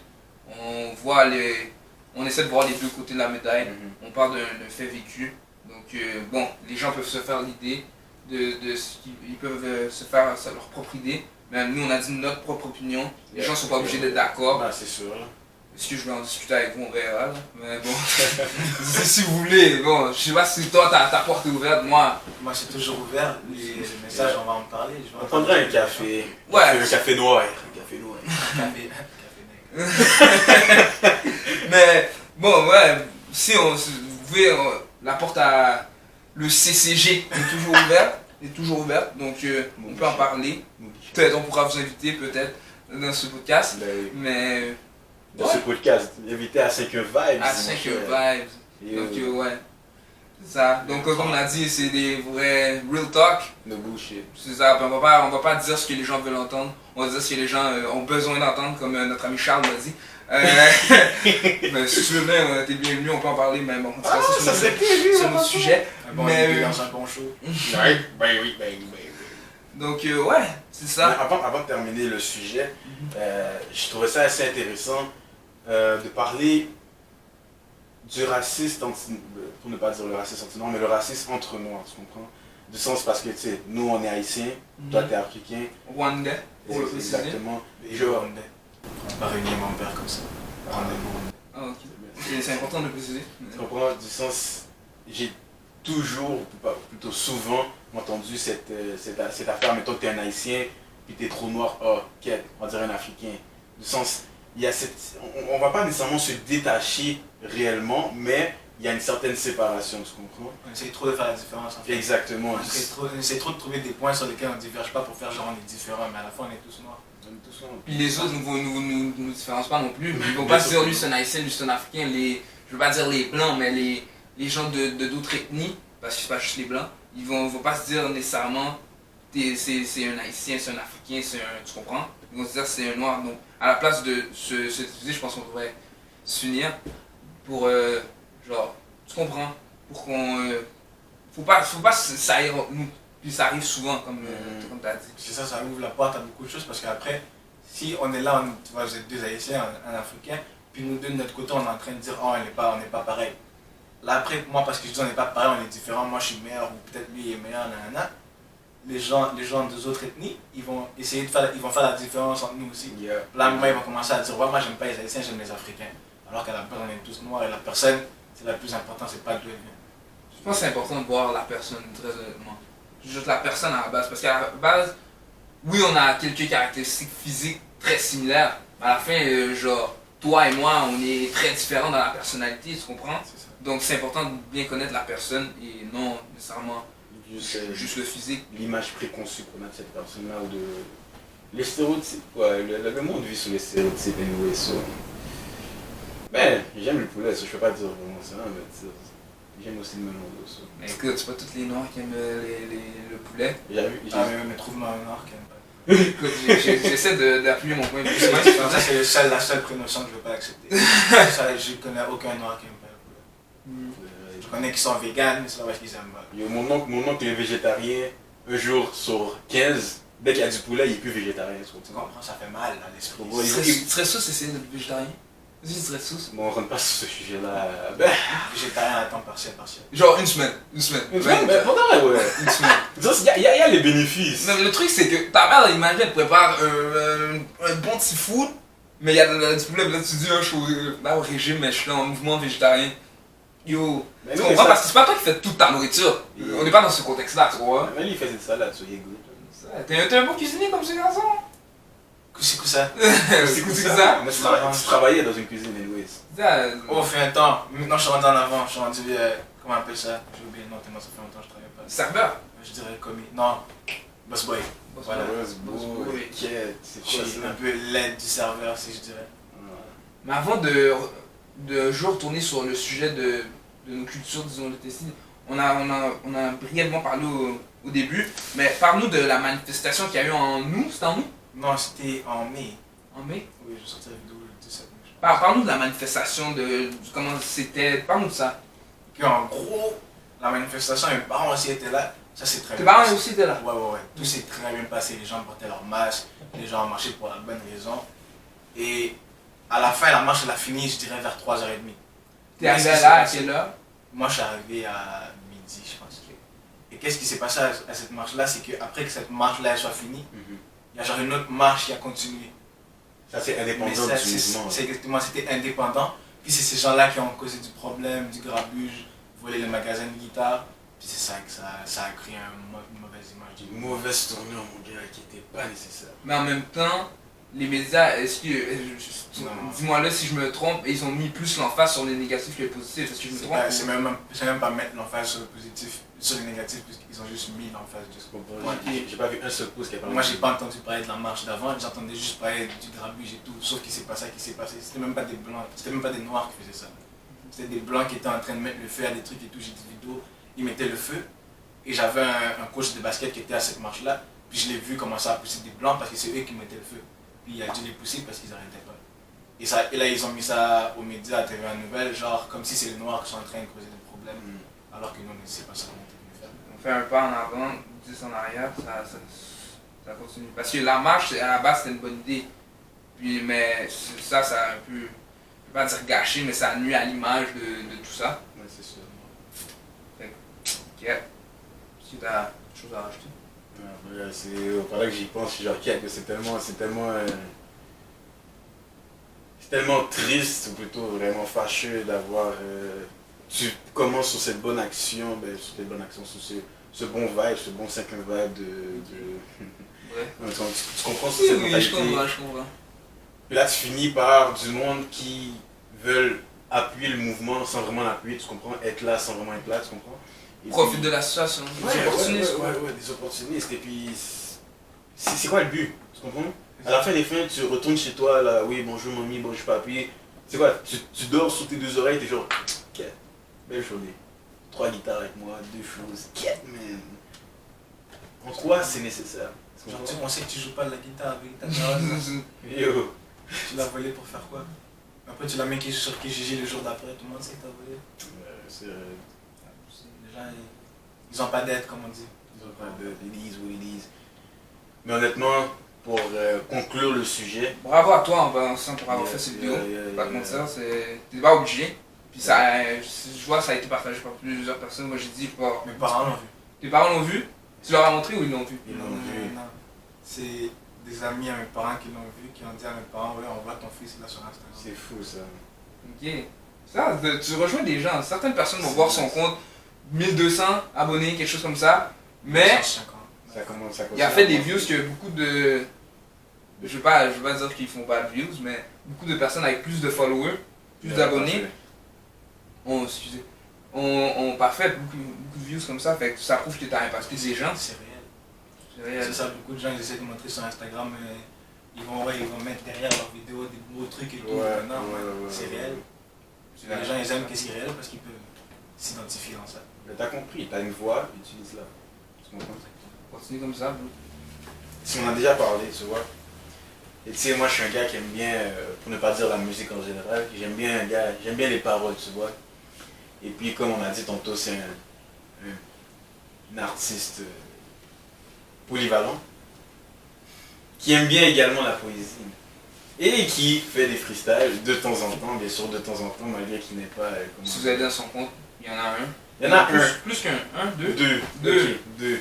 on essaie de voir les deux côtés de la médaille, on parle d'un fait vécu. Donc, bon, les gens peuvent se faire l'idée de ce qu'ils peuvent se faire leur propre idée. Mais nous, on a dit notre propre opinion. Les gens sont pas obligés d'être d'accord. Bah, c'est sûr. Est-ce que je vais en discuter avec vous, on verra. Là. Mais bon, si vous voulez, bon, je sais pas si toi, ta porte est ouverte, moi c'est toujours ouvert. Les messages, on va en parler. On prendra un café. Ouais. Un café noir. Un café noir. Café. Mais bon, ouais, si vous pouvez, la porte à le CCG est toujours ouverte, donc on peut en parler. Peut-être on pourra vous inviter peut-être dans ce podcast, mais dans ce podcast, invité à 5 Vibes. À 5 Vibes. Donc ouais, c'est ça. Donc comme on a dit, c'est des vrais real talk. No bullshit. C'est ça. On va pas dire ce que les gens veulent entendre. On va dire ce que les gens ont besoin d'entendre, comme notre ami Charles l'a dit. Mais si tu veux bien, t'es bienvenu, on peut en parler, mais bon, ça c'est sur notre sujet. Bon, mais dans un bon show. Ben oui. Donc ouais, c'est ça. Avant de terminer le sujet, je trouvais ça assez intéressant de parler du racisme, pour ne pas dire le racisme anti-noir, mais le racisme entre noirs, tu comprends? Du sens parce que tu sais, nous on est haïtiens, toi t'es africain. Rwandais, pour le préciser. Exactement. Je Rwandais. On va réunir mon père comme ça. Rwandais. Ah ok. Et c'est important de le préciser. Tu comprends? Du sens, j'ai toujours, plutôt souvent, entendu cette affaire, mettons que t'es un haïtien, puis t'es trop noir, ok, on dirait un africain. Du sens, il y a on va pas nécessairement se détacher réellement, mais il y a une certaine séparation, tu comprends? On essaie trop de faire la différence en fait. Exactement. On essaie trop de trouver des points sur lesquels on ne diverge pas pour faire genre on est différents, mais à la fin on est tous noirs. Puis les autres nous différencent pas non plus. Ils vont pas se dire lui c'est un haïtien, lui c'est un africain. Je veux pas dire les blancs, mais les gens de d'autres ethnies, parce que c'est pas juste les blancs, ils vont pas se dire nécessairement c'est un haïtien, c'est un africain, tu comprends? Ils vont se dire c'est un noir. Donc à la place de se diviser, je pense qu'on devrait s'unir pour genre, tu comprends? Pour qu'on faut pas ça aille nous. Puis ça arrive souvent, comme tu as dit. C'est ça, ça ouvre la porte à beaucoup de choses parce qu'après, si on est là, tu vois, vous êtes deux haïtiens, un africain, puis nous deux de notre côté, on est en train de dire, oh, on n'est pas pareil. Là après, moi, parce que je dis on n'est pas pareil, on est différent, moi je suis meilleur, ou peut-être lui il est meilleur, nanana. Les gens des autres ethnies, ils vont faire la différence entre nous aussi. Yeah. Là, moi, ils vont commencer à dire, ouais, moi j'aime pas les haïtiens, j'aime les africains. Alors qu'à la base, on est tous noirs et la personne, c'est la plus importante, c'est pas d'où elle vient. Je pense que c'est important de voir la personne, très honnêtement. Juste la personne à la base, parce qu'à la base, oui, on a quelques caractéristiques physiques très similaires, mais à la fin, genre, toi et moi, on est très différents dans la personnalité, tu comprends? C'est ça. Donc c'est important de bien connaître la personne et non nécessairement juste le physique. L'image préconçue qu'on a de cette personne-là ou de... Les stéréotypes, quoi. Le monde vit sur les stéréotypes, anyway, so... Ben, j'aime le poulet, ça, je peux pas dire vraiment ça, mais j'aime aussi le melon d'eau. Mais écoute, c'est pas tous les noirs qui aiment le poulet. Mais trouve-moi un noir qui aime pas. Écoute, j'essaie d'appuyer mon point de vue. C'est la seule prénotion que je veux pas accepter. Je connais aucun noir qui aime pas le poulet. Je connais qui sont véganes, mais c'est pas parce qu'ils aiment pas. Mon oncle est végétarien, un jour sur 15, dès qu'il y a du poulet, il est plus végétarien. Tu comprends, ça fait mal à l'esprit. Tu serais sauce essayer d'être végétarien? Vas-y, tu serais sauce. Bon, on rentre pas sur ce sujet-là. Végétarien à temps partiel. Genre une semaine. Mais pour de vrai, ouais. Une semaine. Il y a les bénéfices. Non, mais le truc, c'est que ta mère, imagine, elle prépare un bon petit food, mais il y a du poulet, là tu dis, je suis au régime, mais je suis en mouvement végétarien. Yo, tu comprends? Parce que c'est pas toi qui fais toute ta nourriture. On n'est pas dans ce contexte-là, tu vois. Mais lui, il faisait de salade, so il est good. T'es un bon cuisinier comme ce garçon? C'est quoi ça? C'est ça? Mais tu travaillais dans une cuisine, anyways. Oh, fait un temps. Maintenant, je suis rendu en avant. Je suis rendu, comment on appelle ça? J'ai oublié le nom, tellement ça fait longtemps que je travaille pas. Serveur? Je dirais commis. Non, boss boy. Voilà. Boss boy, c'est quoi Je suis ça? un peu l'aide du serveur, si je dirais. Mais avant de retourner sur le sujet de nos cultures, disons, le Tessie, on a brièvement parlé au début, mais parle-nous de la manifestation qu'il y a eu en août, c'était en août? Non, c'était en mai. En mai? Oui, j'ai sorti la vidéo le 17 mai. Parle-nous de la manifestation, comment c'était, parle-nous de ça. Puis en gros, la manifestation, mes parents aussi étaient là. Ça c'est très Tes bien parents passé. aussi étaient là. Ouais. Tout s'est très bien passé. Les gens portaient leur masque, les gens ont marché pour la bonne raison. Et à la fin, la marche elle a fini, je dirais, vers 3h30. T'es arrivé là à quelle heure? Moi, je suis arrivé à midi, je pense. Et qu'est-ce qui s'est passé à cette marche-là, c'est qu'après que cette marche-là soit finie, il y a genre une autre marche qui a continué. Ça, c'est indépendant Mais ça, du mouvement. c'est exactement, c'était indépendant. Puis c'est ces gens-là qui ont causé du problème, du grabuge, volé les magasins de guitare. Puis c'est ça que ça a créé une mauvaise image. Une mauvaise tournure, mon gars, qui n'était pas nécessaire. Mais en même temps, les médias, est-ce que. Non. Dis-moi là si je me trompe, ils ont mis plus l'emphase sur les négatifs que les positifs. Est-ce que je me trompe? C'est même pas mettre l'emphase sur le positif, sur le négatif, puisqu'ils ont juste mis l'emphase dessus. J'ai pas vu un seul pouce qui a parlé. Moi, j'ai pas entendu parler de la marche d'avant, j'entendais juste parler du grabuge et tout, sauf que c'est pas ça qui s'est passé. C'était même pas des blancs, c'était même pas des noirs qui faisaient ça. C'était des blancs qui étaient en train de mettre le feu à des trucs et tout. J'ai des vidéos, ils mettaient le feu. Et j'avais un coach de basket qui était à cette marche-là. Puis je l'ai vu commencer à pousser des blancs parce que c'est eux qui mettaient le feu. Puis il a dû les pousser parce qu'ils n'arrêtaient pas. Et là, ils ont mis ça aux médias, à TVA Nouvelle, genre comme si c'est les noirs qui sont en train de causer des problèmes. Alors que non, c'est pas ça qu'on était venu faire. On fait un pas en avant, 10 en arrière, ça continue. Parce que la marche, à la base, c'était une bonne idée. Puis, mais ça a un peu, je vais pas dire gâché, mais ça nuit à l'image de tout ça. Ouais, c'est sûr. Ok. Est-ce que tu as quelque chose à rajouter? Pendant que j'y pense, genre, c'est tellement triste, ou plutôt vraiment fâcheux d'avoir. Tu commences sur cette bonne action, sur ce bon vibe, ce bon 5 vibe Ouais. tu comprends sur Oui, cette oui, mentalité. je comprends. Puis là, tu finis par du monde qui veulent appuyer le mouvement sans vraiment l'appuyer, tu comprends, être là sans vraiment être là, tu comprends. Et Profite puis- de la situation. Ouais, Des opportunistes, quoi. ouais, des opportunistes. Et puis, c'est quoi le but? Tu comprends? À la fin des fins, tu retournes chez toi, là, oui, bonjour mamie, bonjour papi. C'est quoi? Tu dors sous tes deux oreilles, t'es genre, quête, belle journée. 3 guitares avec moi, 2 choses, quête, man. En quoi c'est nécessaire? Tu Genre, comprends? on sait que tu joues pas de la guitare avec ta camarade. Yo. Tu l'as volé pour faire quoi? Après, tu l'as mis sur Kijiji le jour d'après, tout le monde sait que t'as volé. C'est Les gens, ils ont pas d'aide, comme on dit. It is what it is. Mais honnêtement, pour conclure le sujet, Bravo à toi en passant pour avoir fait cette vidéo. Pas te mentir, t'es pas obligé. Puis ça, je vois que ça a été partagé par plusieurs personnes. Moi j'ai dit, pas. Mes parents l'ont vu. Tes parents l'ont vu? Tu leur as montré ou ils l'ont vu? ils Non, l'ont vu. non. C'est des amis à mes parents qui l'ont vu, qui ont dit à mes parents, ouais, on voit ton fils là sur Instagram. C'est fou ça. Ok. Ça, tu rejoins des gens. Certaines personnes vont voir son compte 1200 abonnés, quelque chose comme ça. Mais 150. Ça commence. il a fait des views que beaucoup de. Je veux pas dire qu'ils font pas de views, mais beaucoup de personnes avec plus de followers, plus d'abonnés, ont pas fait beaucoup de views comme ça. Fait que ça prouve que t'as impacté des gens. C'est réel. C'est réel. C'est ça, beaucoup de gens ils essaient de montrer sur Instagram, ils vont mettre derrière leurs vidéos des beaux trucs et tout. Non, c'est réel. Les gens ils aiment qu'est-ce qui est réel parce qu'ils peuvent s'identifier dans ça. Mais t'as compris, t'as une voix, utilise-la. Tu comprends? Continue comme ça, bro. Si on a déjà parlé, tu vois. Et tu sais, moi je suis un gars qui aime bien, pour ne pas dire la musique en général, j'aime bien les paroles, tu vois. Et puis comme on a dit tantôt, c'est un artiste polyvalent, qui aime bien également la poésie. Et qui fait des freestyles de temps en temps, bien sûr de temps en temps, malgré qu'il n'est pas... Si vous allez dans son compte, il y en a un. Il y en a un. Plus qu'un. Un, deux. Deux. Ok, deux.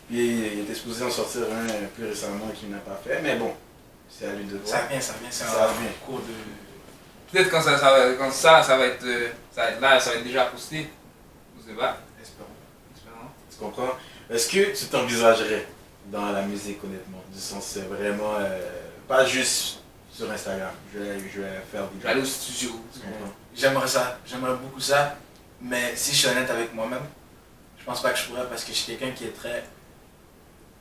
Puis il était supposé en sortir un plus récemment qu'il n'a pas fait, mais bon, c'est à lui de voir. Ça vient, c'est Ça un vient. cours de... Peut-être quand ça va être là, ça va être déjà posté. Je sais pas. Espérons. Tu comprends? Est-ce que tu t'envisagerais dans la musique, honnêtement? Du sens, c'est vraiment pas juste sur Instagram. Je vais faire Je vais aller au studio. Tu comprends? J'aimerais beaucoup ça, mais si je suis honnête avec moi-même, je pense pas que je pourrais parce que je suis quelqu'un qui est très...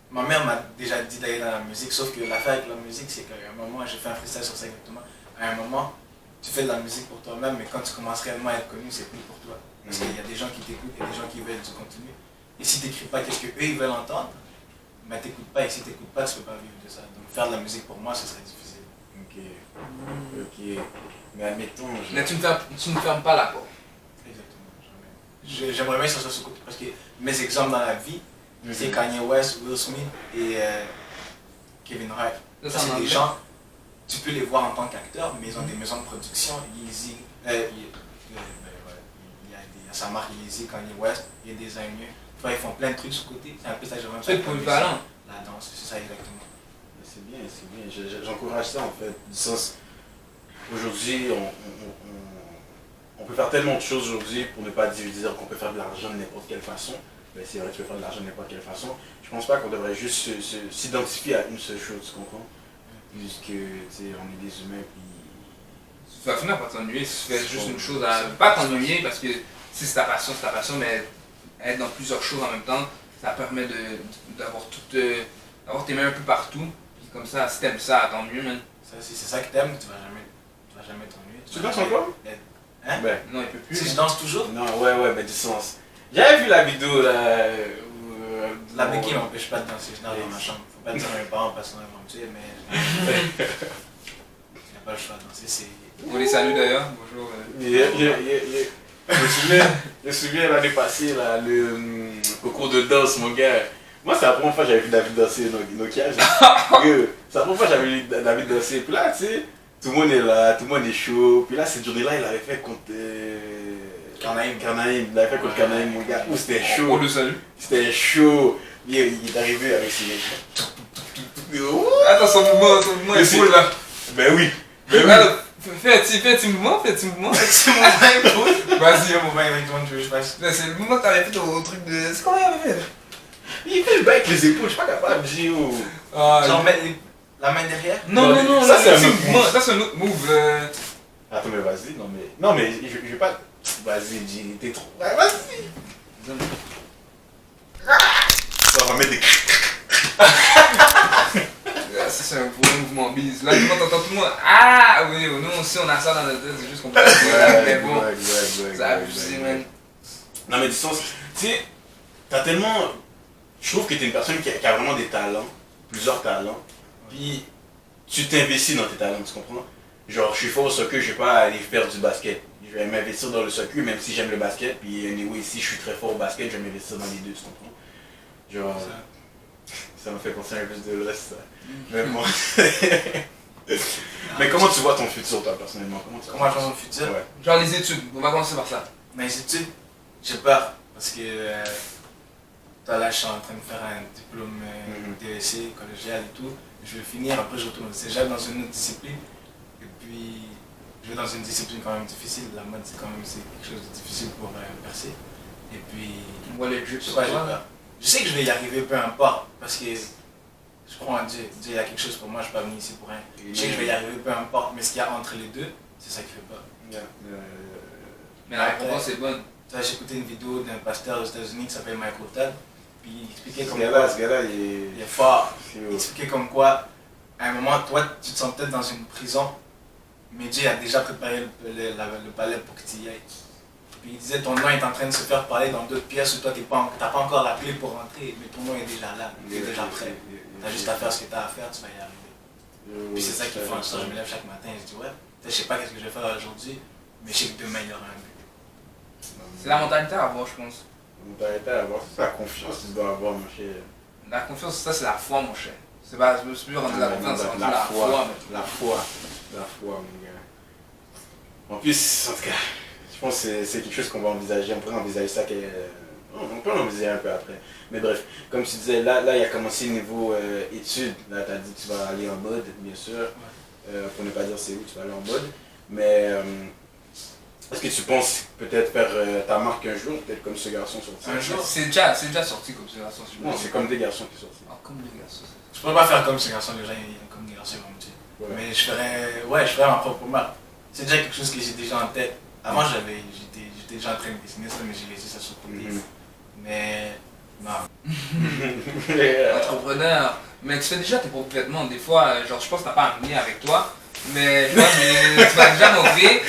Ma mère m'a déjà dit d'aller dans la musique, sauf que l'affaire avec la musique, c'est qu'à un moment, j'ai fait un freestyle sur ça exactement, à un moment, tu fais de la musique pour toi-même, mais quand tu commences réellement à être connu, c'est plus pour toi. Parce qu'il y a des gens qui t'écoutent, il y a des gens qui veulent du contenu. Et si tu n'écris pas qu'est-ce qu'eux ils veulent entendre, ben t'écoutes pas, et si tu n'écoutes pas, tu peux pas vivre de ça. Donc faire de la musique pour moi, ce serait difficile. Ok. Mais admettons... Mais tu ne fermes pas la porte. Exactement. J'aimerais bien que ça soit ce côté, parce que mes exemples dans la vie, C'est Kanye West, Will Smith et Kevin Hart. Ça, c'est des gens, tu peux les voir en tant qu'acteurs, mais ils ont des maisons de production. Yeezy, il y a sa marque Yeezy, Kanye West, il y a des designers. Ils font plein de trucs sur le côté. C'est un peu ça que j'aimerais faire. Polyvalent. La danse, c'est ça exactement. C'est bien, c'est bien. J'encourage ça en fait. Du sens, aujourd'hui, on peut faire tellement de choses aujourd'hui pour ne pas dire qu'on peut faire de l'argent de n'importe quelle façon. Mais c'est vrai que tu peux faire de l'argent de n'importe quelle façon. Je pense pas qu'on devrait juste s'identifier à une seule chose, tu comprends? Puisque, tu sais, on est des humains, puis... Tu vas finir par t'ennuyer si tu fais juste une chose à... Pas t'ennuyer, parce que si c'est ta passion, mais être dans plusieurs choses en même temps, ça permet d'avoir d'avoir tes mains un peu partout. Puis comme ça, si t'aimes ça, tant mieux, man. Si c'est ça que t'aimes, tu vas jamais t'ennuyer. Tu danses encore? Hein? Ben. Non, il peut plus. Si je danse toujours? Non, ouais, mais du sens. J'avais vu la vidéo là. La béquille m'empêche pas de danser, je danse dans ma chambre. Faut pas dire à mes parents parce qu'on vont me tuer, mais. Il n'y a pas le choix de danser, On les salue d'ailleurs, bonjour. Je me souviens l'année passée, là, au cours de danse, mon gars. Moi, c'est la première fois que j'avais vu David danser Nokia. C'est la première fois que j'avais vu David danser. Puis là, tu sais, tout le monde est là, tout le monde est chaud. Puis là, cette journée-là, il avait fait contre. Carnaïm, il avait fait contre Carnaïm, mon gars. C'était chaud. On le salue. C'était chaud. Il est arrivé avec ses. Attends, son mouvement est cool là. Ben oui. Fais un petit mouvement. C'est mon bain, Vas-y, mon bain avec toi, tu veux que je fasse. c'est le mouvement que t'avais fait au truc de. C'est comment il avait fait? Il fait le bain avec les épaules, je suis pas capable, Gio. Genre mettre la main derrière? Non, ça, c'est un un autre mouvement. Ça, c'est un autre move. Attends, mais vas-y, non, mais je vais pas. Vas-y, G, t'es trop. Ouais, vas-y. Ça va mettre des. Ça, c'est un gros mouvement bise. Là, tout le monde entend tout le monde. Ah oui, nous aussi, on a ça dans notre tête, c'est juste qu'on peut pas. Mais bon, ça a abusé, man. Non, mais du sens, tu sais, t'as tellement. Je trouve que t'es une personne qui a vraiment des talents, plusieurs talents, puis tu t'investis dans tes talents, tu comprends? Genre, je suis fort au soccer, je vais pas aller faire du basket. Je vais m'investir dans le soccer, même si j'aime le basket, puis anyway, si je suis très fort au basket, je vais m'investir dans les deux, tu comprends? Genre, ça me fait penser un peu de reste, ça. Mais bon. Mais comment tu vois ton futur, toi, personnellement? Comment je vois mon futur? Ouais. Genre les études, on va commencer par ça. Les études, j'ai peur, parce que là, je suis en train de faire un diplôme DEC, collégial et tout. Je vais finir, après je retourne au cégep dans une autre discipline. Et puis, je vais dans une discipline quand même difficile. La mode, c'est quelque chose de difficile pour percer. Et puis, On voit les jeux je sais pas, j'ai peur. Je sais que je vais y arriver, peu importe, parce que je crois en Dieu. Dieu, il y a quelque chose pour moi, je ne suis pas venu ici pour rien. Je sais que je vais y arriver, peu importe, mais ce qu'il y a entre les deux, c'est ça qui fait peur. Mais la réponse est bonne. J'ai écouté une vidéo d'un pasteur aux États-Unis qui s'appelle Michael Todd, puis il expliquait comme ce gars-là, il est fort. Il expliquait comme quoi, à un moment, toi, tu te sens peut-être dans une prison, mais Dieu a déjà préparé le palais pour que tu y ailles. Puis il disait, ton nom est en train de se faire parler dans d'autres pièces où toi, tu n'as pas encore la clé pour rentrer, mais ton nom est déjà là, il est déjà prêt. Tu as juste à faire ce que tu as à faire, tu vas y arriver. Puis c'est ça qui fait en sorte que je me lève chaque matin et je dis, ouais, je sais pas ce que je vais faire aujourd'hui, mais je sais que demain, il y aura un but. C'est la mentalité à avoir, je pense. La mentalité à avoir, c'est la confiance que tu dois avoir, mon cher. La confiance, ça, c'est la foi, mon cher. C'est pas, je me suis plus rendu la confiance, c'est rendu la foi. La foi, mon gars. En plus, en tout cas, je pense que c'est quelque chose qu'on va envisager. On pourrait envisager ça. On peut l'envisager un peu après. Mais bref, comme tu disais, là il y a commencé le niveau études. Là, tu as dit que tu vas aller en mode, bien sûr. Pour ne pas dire c'est où tu vas aller en mode. Mais est-ce que tu penses peut-être faire ta marque un jour, peut-être comme ce garçon sorti? Un jour? C'est déjà sorti comme ce garçon. Non, c'est comme des garçons qui sont sortis. Ah, comme des garçons. Je pourrais pas faire comme ces garçons, les gens comme des garçons vont me dire. Ouais. Mais je ferais ma propre marque. C'est déjà quelque chose que j'ai déjà en tête. Avant, j'étais déjà en train de dessiner ça, mais j'ai laissé ça sur le côté. Mais non. Entrepreneur. Mais tu fais déjà tes propres vêtements. Des fois, genre, je pense que t'as pas amené avec toi. Mais tu vas déjà montrer,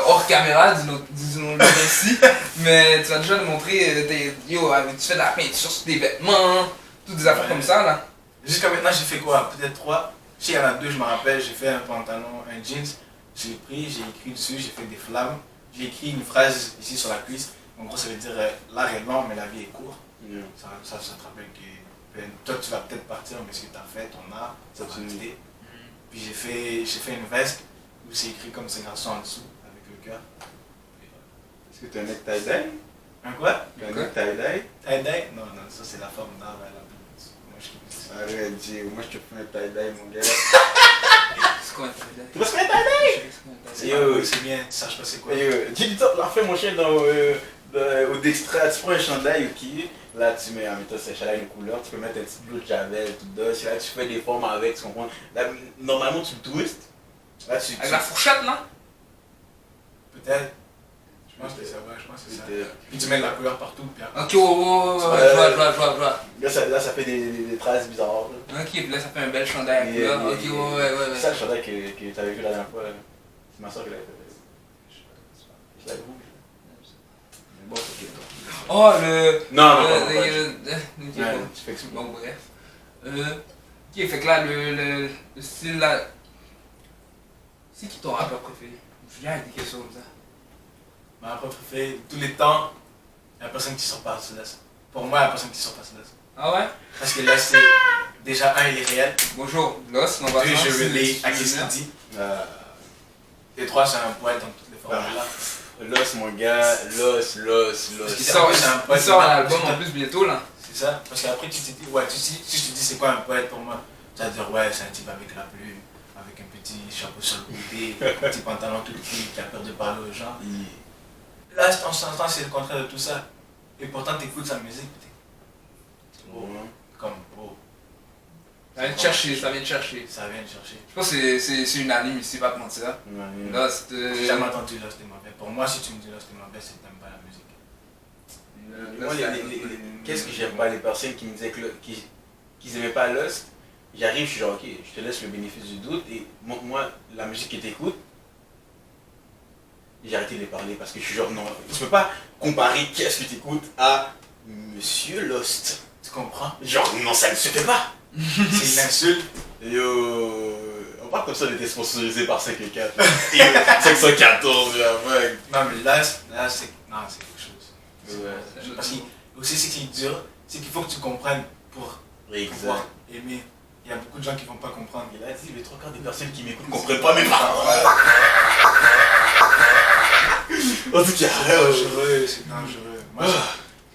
hors caméra, disons-le ici. Mais tu vas déjà nous montrer, tu fais de la peinture sur tes vêtements, toutes des affaires comme ça là. Jusqu'à maintenant, j'ai fait quoi? Peut-être 3. Je sais, il y en a 2, je me rappelle. J'ai fait un pantalon, un jeans. J'ai écrit dessus, j'ai fait des flammes. J'ai écrit une phrase ici sur la cuisse. En gros, ça veut dire l'art est long, mais la vie est courte. Yeah. Ça te rappelle que ben, toi tu vas peut-être partir, mais ce que tu as fait, ton art, ça va t'aider. Puis j'ai fait une veste où c'est écrit comme ces garçons en dessous, avec le cœur. Est-ce que tu es un mec tie-dye? Un quoi? Tu es un mec tie-dye? Tie-dye? Non, non, ça c'est la forme d'art à la base. Moi je kiffe ça. Arrête, Dieu, moi je te fais un tie-dye, mon gars. C'est quoi un tie-dye? Tu vas se faire un tie-dye? C'est Yo. pas- c'est bien, tu saches pas c'est quoi. Tu dis, la fait mon chien au Dextra, tu prends un chandail qui là tu mets en mettant ce chandail une couleur, tu peux mettre un petit bleu de javel, tout dedans, là tu fais des formes avec, tu comprends? Là, normalement tu le twistes, là tu. Avec la fourchette là? Peut-être. Je pense que ça va, je pense que c'est ça. Puis tu mets de la couleur partout, puis après. Ok, je vois. Là ça fait des traces bizarres. Là. Ok, puis là ça fait un bel chandail à couleur. Ok, ouais. C'est ça le chandail que tu avais vu la dernière fois. Là. C'est ma soeur qui l'avait fait. Je l'avais rouge. Mais bon, c'est ok. Oh, le. Non, Ok, tu fais exprès. bon, bref. Ok, fait que là, le style là. C'est qui ton rappeur préféré? Je viens avec des questions comme ça. Ma rappeur préféré, tous les temps, il n'y a personne qui sort par Céleste. Pour moi, il n'y a personne qui sort par Céleste. Ah ouais? Parce que là, c'est. Déjà, un, il est réel. Bonjour, Los, on va Deux, je relais à ce qu'il dit. Et trois, c'est un poète dans toutes les formes. Là. L'os, mon gars, l'os. Il sort un album en plus bientôt là. C'est ça. Parce qu'après, tu te dis, ouais, si je te dis c'est quoi un poète pour moi, tu vas dire, ouais, c'est un type avec la plume, avec un petit chapeau sur le côté, un petit pantalon tout petit qui a peur de parler aux gens. Là, on s'entend, c'est le contraire de tout ça. Et pourtant, tu écoutes sa musique, c'est beau. Comme beau. Ça vient de chercher. Ça vient de chercher. Je pense que c'est unanime ici, pas te mentir. Là, J'ai jamais entendu Lost est mauvais. Pour moi, si tu me dis Lost est mauvais, c'est que t'aimes pas la musique. Moi, qu'est-ce que j'aime pas? Les personnes qui me disaient qu'ils aimaient pas Lost, j'arrive, je suis genre, ok, je te laisse le bénéfice du doute et moi, la musique que t'écoutes, j'ai arrêté de les parler parce que je suis genre, non, tu peux pas comparer qu'est-ce que t'écoutes à Monsieur Lost. Tu comprends? Genre, non, ça ne se fait pas. C'est une insulte. Yo, on parle comme ça, on était sponsorisé par 5 et 4. 514, ouais. Non, mais là, c'est quelque chose. Ouais. Parce que aussi, ce qui est dur, c'est qu'il faut que tu comprennes pour pouvoir aimer. Il y a beaucoup de gens qui vont pas comprendre. Il a dit, les 3 quarts des personnes qui m'écoutent ne comprennent pas mes paroles. En tout cas, c'est dangereux, c'est dangereux. Moi,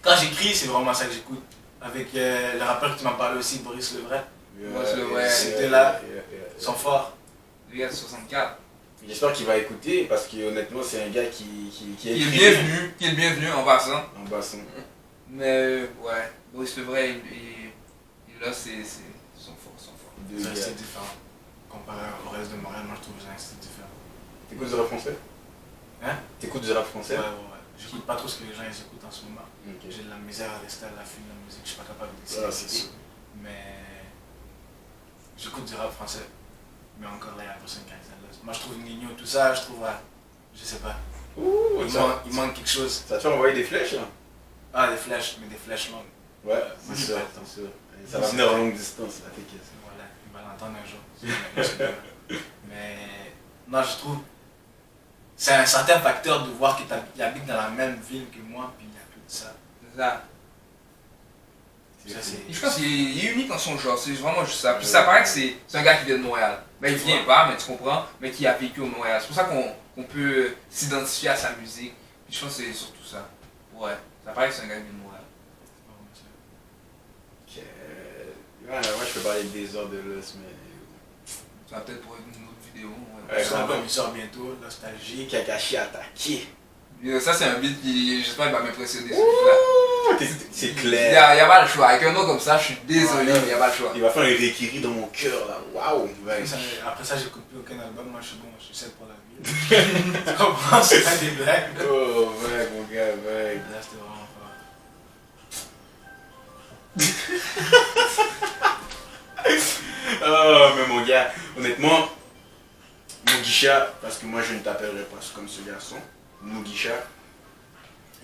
quand j'écris, c'est vraiment ça que j'écoute. Avec le rappeur que tu m'as parlé aussi, Boris Levray. C'était là, ils sont forts. Lui, il a 64. J'espère qu'il va écouter parce que honnêtement, c'est un gars qui est bienvenu. Qui est le bienvenu en passant. En bassin. Mais ouais, Boris Levray et là, ils sont forts. C'est un style différent. Comparé au reste de Montréal, moi je trouve que c'est un style différent. T'écoutes du rap français? Hein? T'écoutes du rap français? Ouais. J'écoute pas trop ce que les gens ils écoutent en ce moment. Okay. J'ai de la misère à rester à l'affût de la musique, je suis pas capable de décider. C'est sûr. Mais j'écoute du rap français. Mais encore là, il y a personne qui a ça. Moi je trouve Nino, tout ça, je trouve, je sais pas. Il manque quelque chose. Ça te fait envoyer des flèches là? Ah, des flèches, mais des flèches longues. Ouais, c'est sûr. Ça va venir en longue distance, là, t'inquiète. Voilà, il va l'entendre un jour. Mais non, je trouve. C'est un certain facteur de voir qu'il habite dans la même ville que moi, puis il y a tout ça. C'est ça. Je pense qu'il est unique en son genre, c'est vraiment juste ça. Puis ça paraît que c'est un gars qui vient de Montréal. Ben il vient pas, mais tu comprends, mais qui a vécu au Montréal. C'est pour ça qu'on peut s'identifier à sa musique. Puis je pense que c'est surtout ça. Ouais, ça paraît que c'est un gars qui vient de Montréal. Moi je peux parler des heures de l'os, mais. Ça va peut-être pour une autre vidéo. Son album il sort bientôt, Nostalgie. Kakashi attaqué. Ça c'est un beat qui, j'espère, il va m'impressionner celui-là. C'est Il clair. y a pas le choix. Avec un nom comme ça, je suis désolé, mais il n'y a pas le choix. Il va faire un requiri dans mon cœur là. Waouh. Après ça, j'écoute plus aucun album. Moi, je suis bon, je suis 7 pour la vie. Tu comprends? C'est pas des blagues. Oh, mec, mon gars, mec. Là, c'était vraiment fort. Oh, mais mon gars, honnêtement, Mugisha, parce que moi je ne t'appellerai pas comme ce garçon, Mugisha,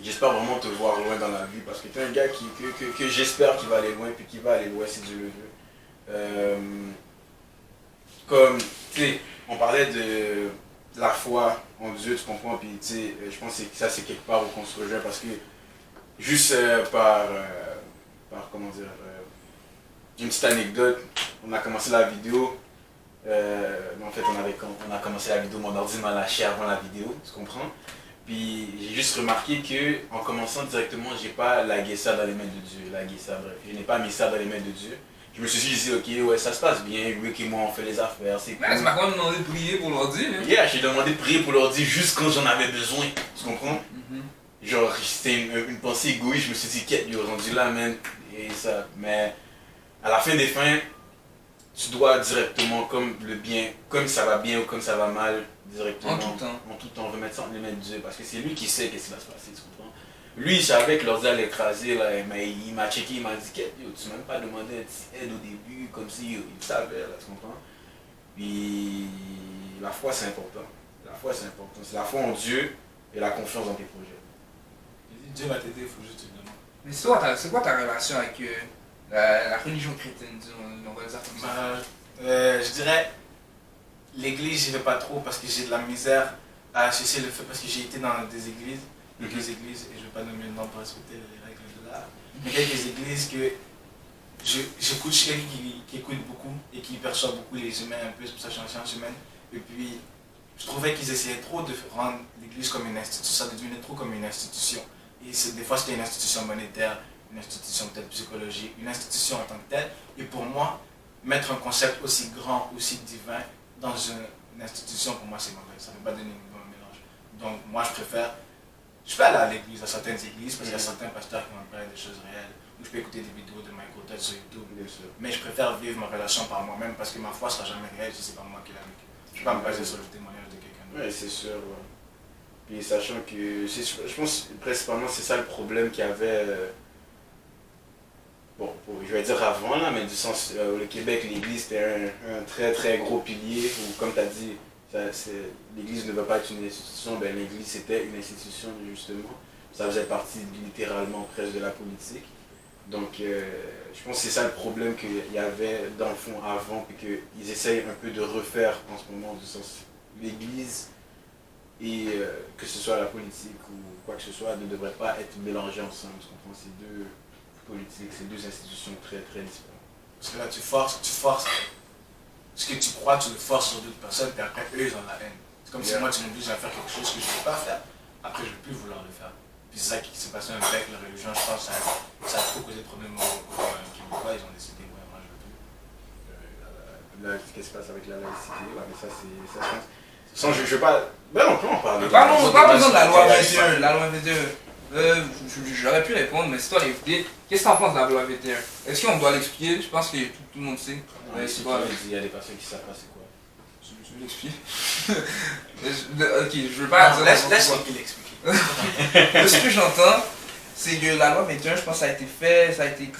j'espère vraiment te voir loin dans la vie parce que tu es un gars que j'espère qu'il va aller loin, puis qu'il va aller loin si Dieu le veut. Comme, tu sais, on parlait de la foi en Dieu, tu comprends, puis tu sais, je pense que ça c'est quelque part où on se rejoint parce que juste par comment dire, une petite anecdote. On a commencé la vidéo. En fait, on a commencé la vidéo, mon ordi m'a lâché avant la vidéo, tu comprends? Puis j'ai juste remarqué que en commençant directement, j'ai pas lagué ça dans les mains de Dieu, bref, je n'ai pas mis ça dans les mains de Dieu. Je me suis juste dit, ok, ouais, ça se passe bien, Rick et moi on fait les affaires, c'est cool. Ouais, tu m'as quand même demandé de prier pour l'ordi. Hein? Yeah, j'ai demandé de prier pour l'ordi juste quand j'en avais besoin, tu comprends? Genre, c'était une pensée égoïste, je me suis dit, qu'est-ce qu'il est rendu là, man, et ça. Mais à la fin des fins, tu dois directement, comme le bien, comme ça va bien ou comme ça va mal, directement, en tout temps remettre ça en les mains de Dieu, parce que c'est lui qui sait qu'est-ce qui va se passer, tu comprends? Lui, il savait que l'ordi allait écraser, là, mais il m'a checké, il m'a dit, yo, tu m'as même pas demandé d'aide au début, comme si il savait, là, tu comprends? Puis, la foi, c'est important. La foi, c'est important. C'est la foi en Dieu et la confiance dans tes projets. Dieu va t'aider, il faut juste te demander. Mais c'est quoi ta relation avec la religion chrétienne, disons, on va dire comme ça? Je dirais, l'église, j'y vais pas trop parce que j'ai de la misère à associer le fait, parce que j'ai été dans des églises, quelques églises, et je ne vais pas nommer le nom pour respecter les règles de l'art, mais quelques églises que j'écoute, je suis quelqu'un qui écoute beaucoup et qui perçoit beaucoup les humains un peu, c'est pour ça que je suis en sciences humaines, et puis je trouvais qu'ils essayaient trop de rendre l'église comme une institution, ça devenait trop comme une institution. Et des fois c'était une institution monétaire, une institution peut-être psychologique, une institution en tant que telle, et pour moi, mettre un concept aussi grand, aussi divin dans une institution, pour moi c'est mauvais, ça ne va pas donner un bon mélange. Donc moi je peux aller à l'église, à certaines églises, parce qu'il y a certains pasteurs qui vont me parler des choses réelles, ou je peux écouter des vidéos de Michael Todd sur YouTube, mais je préfère vivre ma relation par moi-même, parce que ma foi ne sera jamais réelle si ce n'est pas moi qui l'ai vécu. Je ne peux pas me baser sur le témoignage de quelqu'un d'autre. Oui, c'est sûr. Ouais. Puis sachant que, je pense principalement c'est ça le problème qu'il y avait, je vais dire avant là, mais du sens où le Québec, l'église c'était un très très gros pilier, où comme tu as dit, l'église ne veut pas être une institution, ben l'église c'était une institution justement, ça faisait partie littéralement presque de la politique. Donc je pense que c'est ça le problème qu'il y avait dans le fond avant, puis qu'ils essayent un peu de refaire en ce moment, du sens l'église. Et que ce soit la politique ou quoi que ce soit, ne devrait pas être mélangé ensemble. Tu comprends? Ces deux politiques, ces deux institutions très très différentes. Parce que là, tu forces. Ce que tu crois, tu le forces sur d'autres personnes, puis après, eux, ils ont la haine. C'est comme si moi, tu m'obliges à faire quelque chose que je ne veux pas faire. Après, je ne veux plus vouloir le faire. Puis c'est ça qui s'est passé avec la religion. Je pense que ça a trop causé de problèmes aux Québécois. Ils ont décidé, ouais, moi, je veux plus. Qu'est-ce qui se passe avec la laïcité? Ouais, mais ça, c'est... Sans, je veux pas... Ben non, comment on parle? Pas besoin de la loi 21. La loi 21, j'aurais pu répondre, mais c'est toi l'éviter. Qu'est-ce que t'en penses de la loi 21? Est-ce qu'on doit l'expliquer? Je pense que tout le monde sait. Ouais, c'est quoi? Il y a des personnes qui savent pas c'est quoi. Je vais l'expliquer. Ok, je veux pas dire... Laisse-moi l'expliquer. De ce que j'entends, c'est que la loi 21, je pense que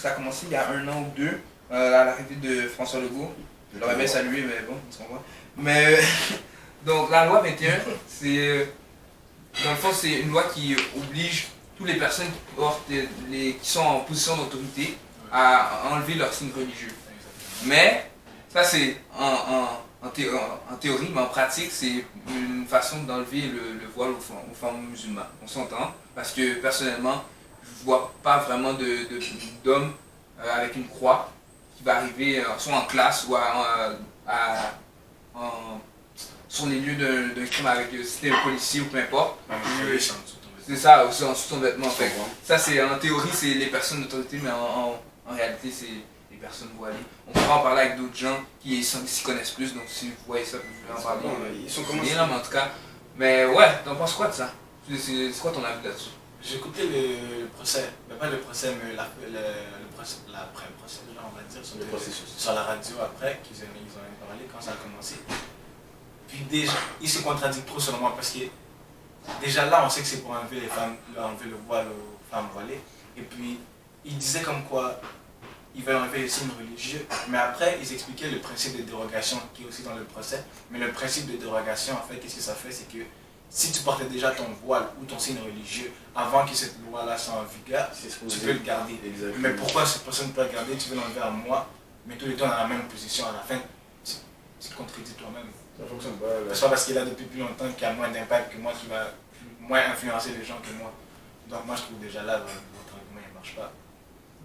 ça a commencé il y a 1 an ou 2, à l'arrivée de François Legault. Je l'aurais bien salué, mais bon, on se comprend. Mais... Donc la loi 21, dans le fond, c'est une loi qui oblige toutes les personnes qui sont en position d'autorité à enlever leur signe religieux. Mais ça c'est en théorie, mais en pratique c'est une façon d'enlever le voile aux femmes musulmanes. On s'entend, parce que personnellement, je vois pas vraiment d'homme avec une croix qui va arriver soit en classe ou sur les lieux d'un crime avec si c'était un policier ou peu importe. C'est ça, aussi en dessous de ton vêtement. Ça c'est en théorie c'est les personnes d'autorité, mais en réalité c'est les personnes voilées. On pourra en parler avec d'autres gens qui s'y connaissent plus, donc si vous voyez ça, vous voulez en parler. Ils sont comment là, mais en tout cas. Mais ouais, t'en penses quoi de ça? C'est quoi ton avis là-dessus? J'ai écouté le procès, mais pas le procès, mais l'après-procès, on va dire, sur la radio après, qu'ils en ont parlé quand ça a commencé. Puis déjà, il se contradit trop selon moi parce que déjà là, on sait que c'est pour enlever les femmes, enlever le voile aux femmes voilées. Et puis, il disait comme quoi ils veulent enlever les signes religieux. Mais après, ils expliquaient le principe de dérogation qui est aussi dans le procès. Mais le principe de dérogation, en fait, qu'est-ce que ça fait? C'est que si tu portais déjà ton voile ou ton signe religieux avant que cette loi-là soit en vigueur, tu peux le garder. Exactement. Mais pourquoi cette personne ne peut pas le garder? Tu veux l'enlever à moi, mais tous les deux dans la même position. À la fin, tu te contredis toi-même. Ça fonctionne pas. C'est pas parce qu'il est là depuis plus longtemps qu'il a moins d'impact que moi, qui va moins influencer les gens que moi. Donc moi je trouve déjà là, votre argument il marche pas.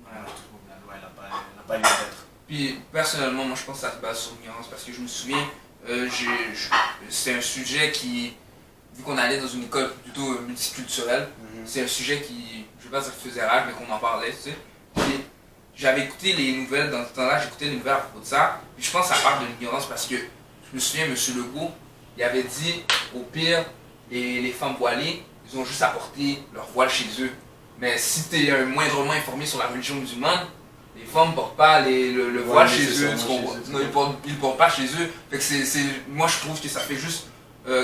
Ouais. Moi, je trouve ouais, elle n'a pas lieu d'être. Puis personnellement, moi je pense que ça se base sur l'ignorance parce que je me souviens, c'est un sujet qui, vu qu'on allait dans une école plutôt multiculturelle, c'est un sujet qui, je vais pas dire qu'il faisait rage, mais qu'on en parlait, tu sais. Puis j'avais écouté les nouvelles, dans ce temps-là, j'écoutais les nouvelles à propos de ça, puis je pense que ça part de l'ignorance parce que je me souviens, M. Legault, il avait dit, au pire, les femmes voilées, ils ont juste à porter leur voile chez eux. Mais si tu es moindrement informé sur la religion musulmane, les femmes ne portent pas le voile chez eux. Non, ils ne portent pas chez eux. Fait que moi, je trouve que ça fait juste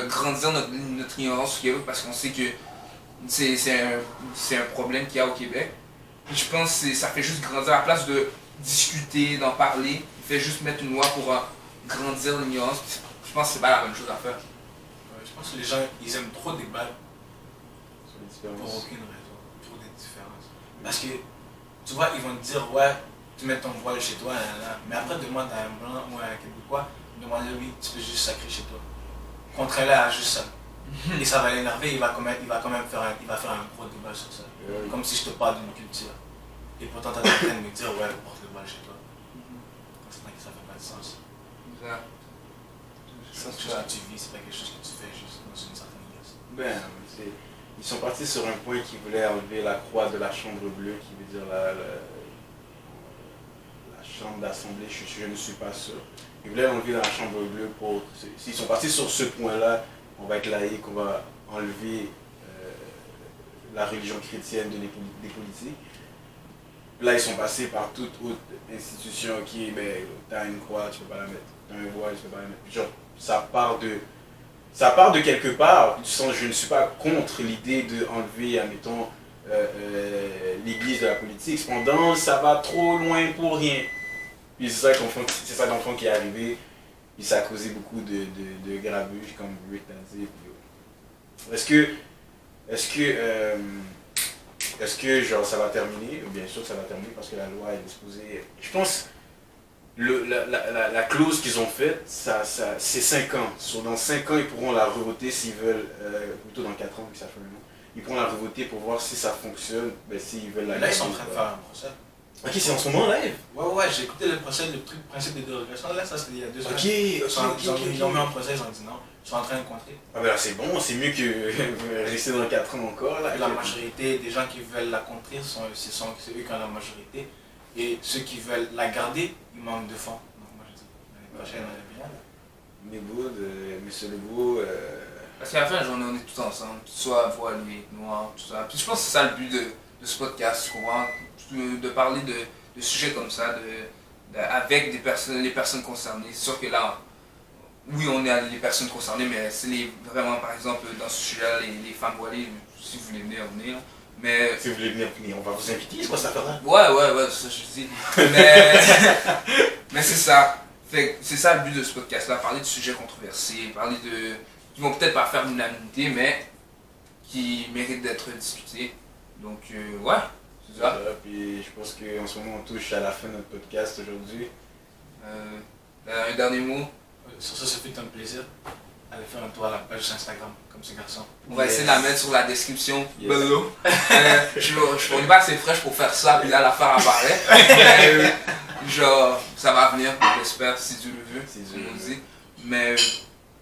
grandir notre ignorance au Québec parce qu'on sait que c'est un problème qu'il y a au Québec. Puis je pense que ça fait juste grandir à la place de discuter, d'en parler. Il fait juste mettre une loi pour grandir l'ignorance. Je pense que c'est pas la bonne chose à faire. Ouais, je pense que les gens, ils aiment trop débattre Sur les différences. pour aucune raison. Trop des différences. Parce que, tu vois, ils vont te dire, ouais, tu mets ton voile chez toi, là. Mais après, demande à un blanc ou à un Québécois, demande-lui, tu peux juste sacrer chez toi. Contraire à juste ça. Et ça va l'énerver, il va quand même faire un gros débat sur ça. Comme si je te parle d'une culture. Et pourtant, tu es en train de me dire, ouais, porte le voile chez toi. C'est vrai que ça fait pas de sens. Exact. C'est quelque chose que tu vis, c'est pas quelque chose que tu fais juste dans une certaine classe. Ben, ils sont partis sur un point qui voulait enlever la croix de la chambre bleue, qui veut dire la chambre d'assemblée, je ne suis pas sûr. Ils voulaient enlever la chambre bleue pour... S'ils sont partis sur ce point-là, on va être laïque, on va enlever la religion chrétienne des politiques. Là, ils sont passés par toute autre institution qui est, ben, t'as une croix, tu peux pas la mettre. T'as un voile, tu peux pas la mettre. Genre, ça part de quelque part, du sens, je ne suis pas contre l'idée d'enlever, admettons, l'église de la politique. Cependant, ça va trop loin pour rien. Puis c'est ça dans le fond qui est arrivé. Puis ça a causé beaucoup de grabuge, comme Rick l'a dit. Est-ce que genre, ça va terminer? Bien sûr que ça va terminer parce que la loi est disposée. Je pense la clause qu'ils ont faite, c'est 5 ans. Dans 5 ans, ils pourront la revoter s'ils veulent, plutôt dans 4 ans, ça fait un an. Ils pourront la revoter pour voir si ça fonctionne, ben, s'ils veulent la Là, ils sont en train de faire un procès. Ok, c'est en ce moment live. Ouais, j'ai écouté le procès, le principe de dérogation. Là, ça c'était il y a 2 ans. Ok, Ils ont mis en procès, ils ont dit non. Ils sont en train de contrer. Ah ben là, c'est bon, c'est mieux que rester dans 4 ans encore. Là. Et la majorité des gens qui veulent la contrer, c'est eux qui ont la majorité. Et ceux qui veulent la garder, ils manquent de fonds. Donc moi je dis, l'année prochaine, on est bien. Méboud, Monsieur Legault. Parce qu'à la fin de la journée, on est tous ensemble, que tu sois voilé, noir, tout ça. Puis je pense que c'est ça le but de ce podcast, tu comprends? De parler de sujets comme ça, avec les personnes concernées. C'est sûr que là, oui, on est les personnes concernées, mais c'est vraiment, par exemple, dans ce sujet-là, les femmes voilées, si vous voulez venir, venez. Là. Mais, si vous voulez venir, on va vous inviter, c'est quoi cette affaire-là? Ouais, c'est ça que je dis. Mais c'est ça. C'est ça le but de ce podcast-là, parler de sujets controversés, parler qui vont peut-être pas faire l'unanimité, mais qui méritent d'être discutés. Donc, ouais, c'est ça. Puis je pense qu'en ce moment, on touche à la fin de notre podcast aujourd'hui. Un dernier mot. Sur ça fait un plaisir. Allez faire un tour à la page Instagram, comme ce garçon. On va essayer de la mettre sur la description. Yes. Je suis pas assez fraîche pour faire ça, puis là la faire apparaître. Genre, ça va venir, j'espère, si Dieu le veut, on dit. Mais.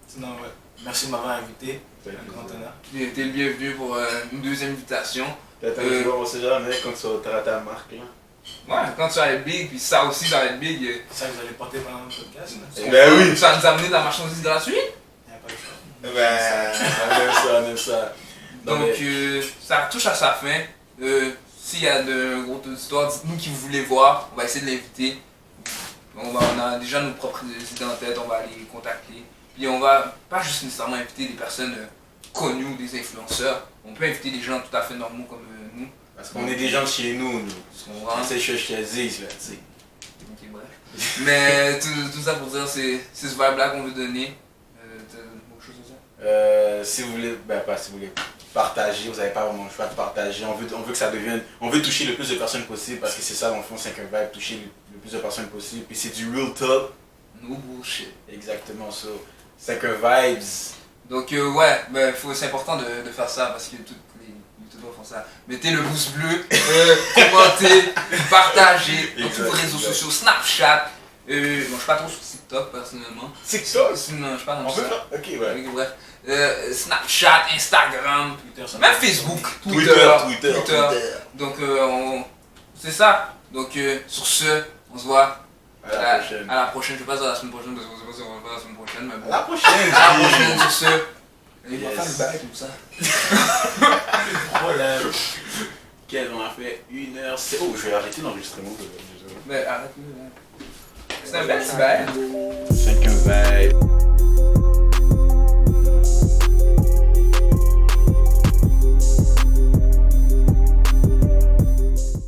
Sinon, ouais. Merci de m'avoir invité. C'est un grand honneur. Tu es le bienvenu pour une deuxième invitation. Peut-être un jour, on sait jamais quand tu vas ta marque là. Ouais, quand tu vas être big, puis ça aussi, ça va être big. C'est ça que vous allez porter pendant le podcast. Ben oui! Tu vas nous amener de la marchandise gratuite? Il n'y a pas le choix. Ben, on aime ça. Donc, ça touche à sa fin. S'il y a de grosses histoires, dites-nous qui vous voulez voir. On va essayer de l'inviter. On a déjà nos propres idées en tête, on va les contacter. Puis on va pas juste nécessairement inviter des personnes connues ou des influenceurs. On peut inviter des gens tout à fait normaux comme nous. Parce qu'on est des gens de chez nous. C'est ce que je te dis, là, tu sais. Ok, bref. Mais tout ça pour dire, c'est ce vibe-là qu'on veut donner. T'as autre chose à dire? Si vous voulez, pas si vous voulez partager, vous n'avez pas vraiment le choix de partager. On veut que ça devienne, on veut toucher le plus de personnes possible parce que c'est ça dans le fond, c'est qu'un vibe, toucher le plus de personnes possible. Puis c'est du real talk. No bullshit. Exactement ça. C'est qu'un vibes. Donc ouais, c'est important de faire ça parce que toutes les pas faire ça. Mettez le pouce bleu, commentez, partagez dans tous vos réseaux sociaux, Snapchat. Bon, je suis pas trop sur TikTok personnellement. TikTok? Non, je suis pas dans On peut ça. faire? Ok, ouais. Ok, bref. Snapchat, Instagram, Twitter, ça même me- Facebook, Twitter. Donc, c'est ça. Donc, sur ce, on se voit À la prochaine. à la prochaine. Je vais pas dire la semaine prochaine parce qu'on sait pas si on va faire la semaine prochaine, mais bon. À la prochaine. À la prochaine, sur ce. Et on va Yes. faire le bail comme ça. Problème. Quel on a fait 1h. Oh, je vais arrêter l'enregistrement. Mais arrête-le. C'est un bel petit bail. 5 vibe.